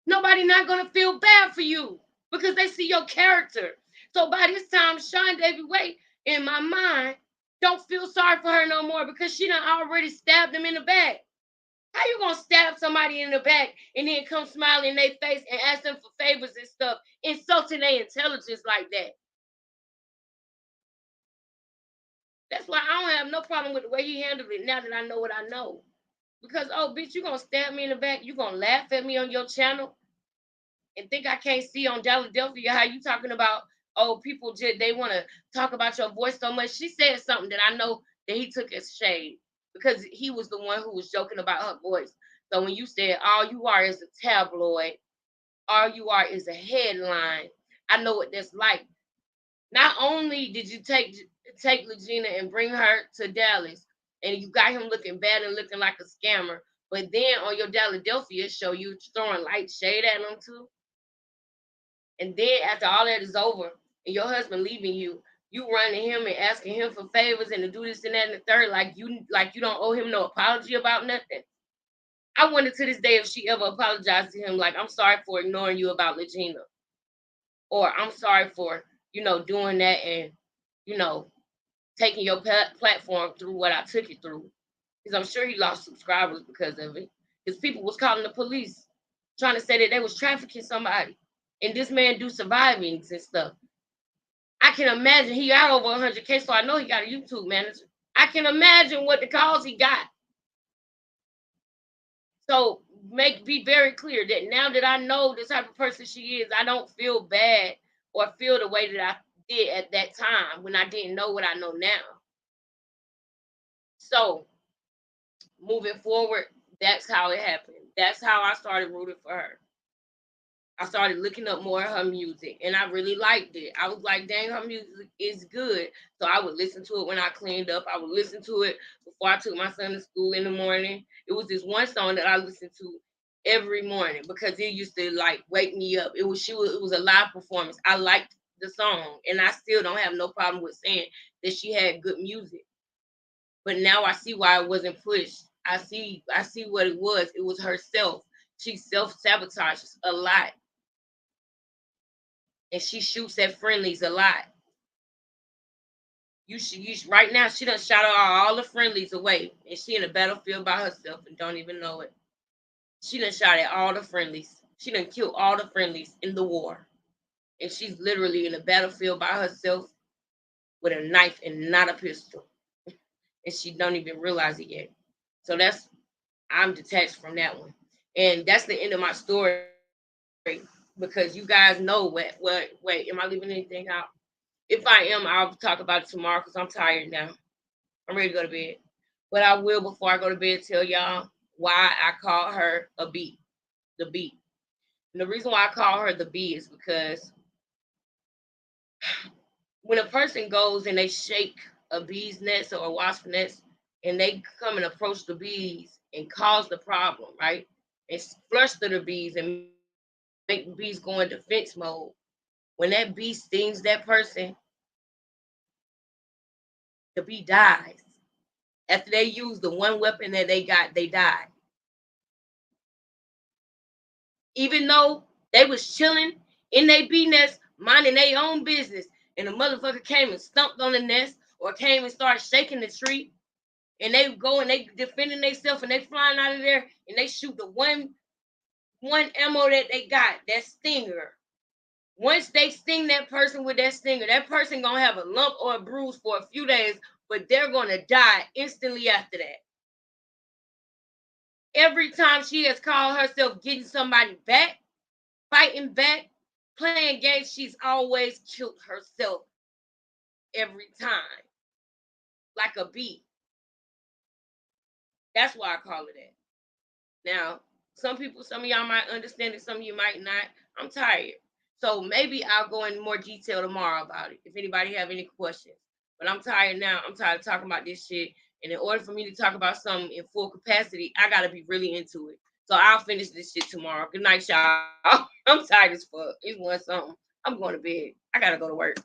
Nobody not gonna feel bad for you because they see your character. So by this time, Sean Davy Way, in my mind, don't feel sorry for her no more because she done already stabbed him in the back. How you gonna stab somebody in the back and then come smiling in their face and ask them for favors and stuff, insulting their intelligence like that? That's why I don't have no problem with the way he handled it now that I know what I know. Because, oh, bitch, you gonna stab me in the back? You gonna laugh at me on your channel? and think I can't see on Philadelphia how you talking about, oh, people just they want to talk about your voice so much. She said something that I know that he took as shade because he was the one who was joking about her voice. So when you said all you are is a tabloid, all you are is a headline, I know what that's like. Not only did you take Legina and bring her to Dallas, and you got him looking bad and looking like a scammer, but then on your Philadelphia show, you throwing light shade at him too. And then after all that is over, and your husband leaving you, you running him and asking him for favors and to do this and that and the third, like you don't owe him no apology about nothing. I wonder to this day if she ever apologized to him, like I'm sorry for ignoring you about Legina, or I'm sorry for doing that and you know taking your platform through what I took it through. Because I'm sure he lost subscribers because of it. Because people was calling the police trying to say that they was trafficking somebody, and this man do survivings and stuff. I can imagine he got over 100K, so I know he got a YouTube manager. I can imagine what the calls he got. So be very clear that now that I know the type of person she is, I don't feel bad or feel the way that I did at that time when I didn't know what I know now. So moving forward, that's how it happened. That's how I started rooting for her. I started looking up more of her music and I really liked it. I was like, dang, her music is good. So I would listen to it when I cleaned up. I would listen to it before I took my son to school in the morning. It was this one song that I listened to every morning because it used to like wake me up. It was a live performance. I liked the song and I still don't have no problem with saying that she had good music. But now I see why it wasn't pushed. I see what it was. It was herself. She self-sabotages a lot. And she shoots at friendlies a lot. Right now she done shot all the friendlies away, and she in a battlefield by herself and don't even know it. She done shot at all the friendlies. She done killed all the friendlies in the war, and she's literally in a battlefield by herself with a knife and not a pistol, and she don't even realize it yet. So I'm detached from that one, and that's the end of my story because you guys know what. Wait, am I leaving anything out? If I am, I'll talk about it tomorrow because I'm tired now. I'm ready to go to bed. But I will, before I go to bed, tell y'all why I call her a bee, the bee. And the reason why I call her the bee is because when a person goes and they shake a bee's nest or a wasp nest and they come and approach the bees and cause the problem, right? And fluster the bees and make the bees go in defense mode. When that bee stings that person, the bee dies. After they use the one weapon that they got, they died. Even though they was chilling in their bee nest, minding their own business, and the motherfucker came and stumped on the nest or came and started shaking the tree, and they go and they defending themselves and they flying out of there and they shoot the one ammo that they got, that stinger. Once they sting that person with that stinger, that person gonna have a lump or a bruise for a few days, but they're gonna die instantly after that. Every time she has called herself getting somebody back, fighting back, playing games, she's always killed herself every time, like a bee. That's why I call it that. Now, some of y'all might understand it, some of you might not. I'm tired. So maybe I'll go in more detail tomorrow about it if anybody have any questions. But I'm tired now. I'm tired of talking about this shit. And in order for me to talk about something in full capacity, I gotta be really into it. So I'll finish this shit tomorrow. Good night, y'all. I'm tired as fuck. It's one something. I'm going to bed. I gotta go to work.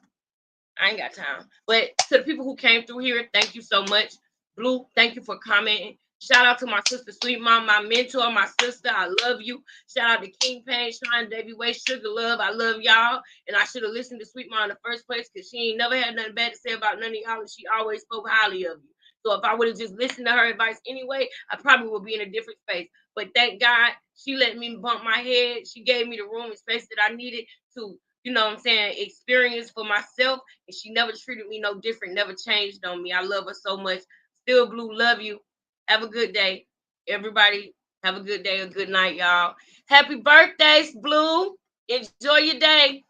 I ain't got time. But to the people who came through here, thank you so much. Blue, thank you for commenting. Shout out to my sister, Sweet Mom, my mentor, my sister. I love you. Shout out to King Pain, Shrine, Davy Way, Sugar Love. I love y'all. And I should have listened to Sweet Mom in the first place because she ain't never had nothing bad to say about none of y'all. And she always spoke highly of you. So if I would have just listened to her advice anyway, I probably would be in a different space. But thank God she let me bump my head. She gave me the room and space that I needed to, experience for myself. And she never treated me no different, never changed on me. I love her so much. Still Blue, love you. Have a good day. Everybody, have a good day, a good night, y'all. Happy birthdays, Blue. Enjoy your day.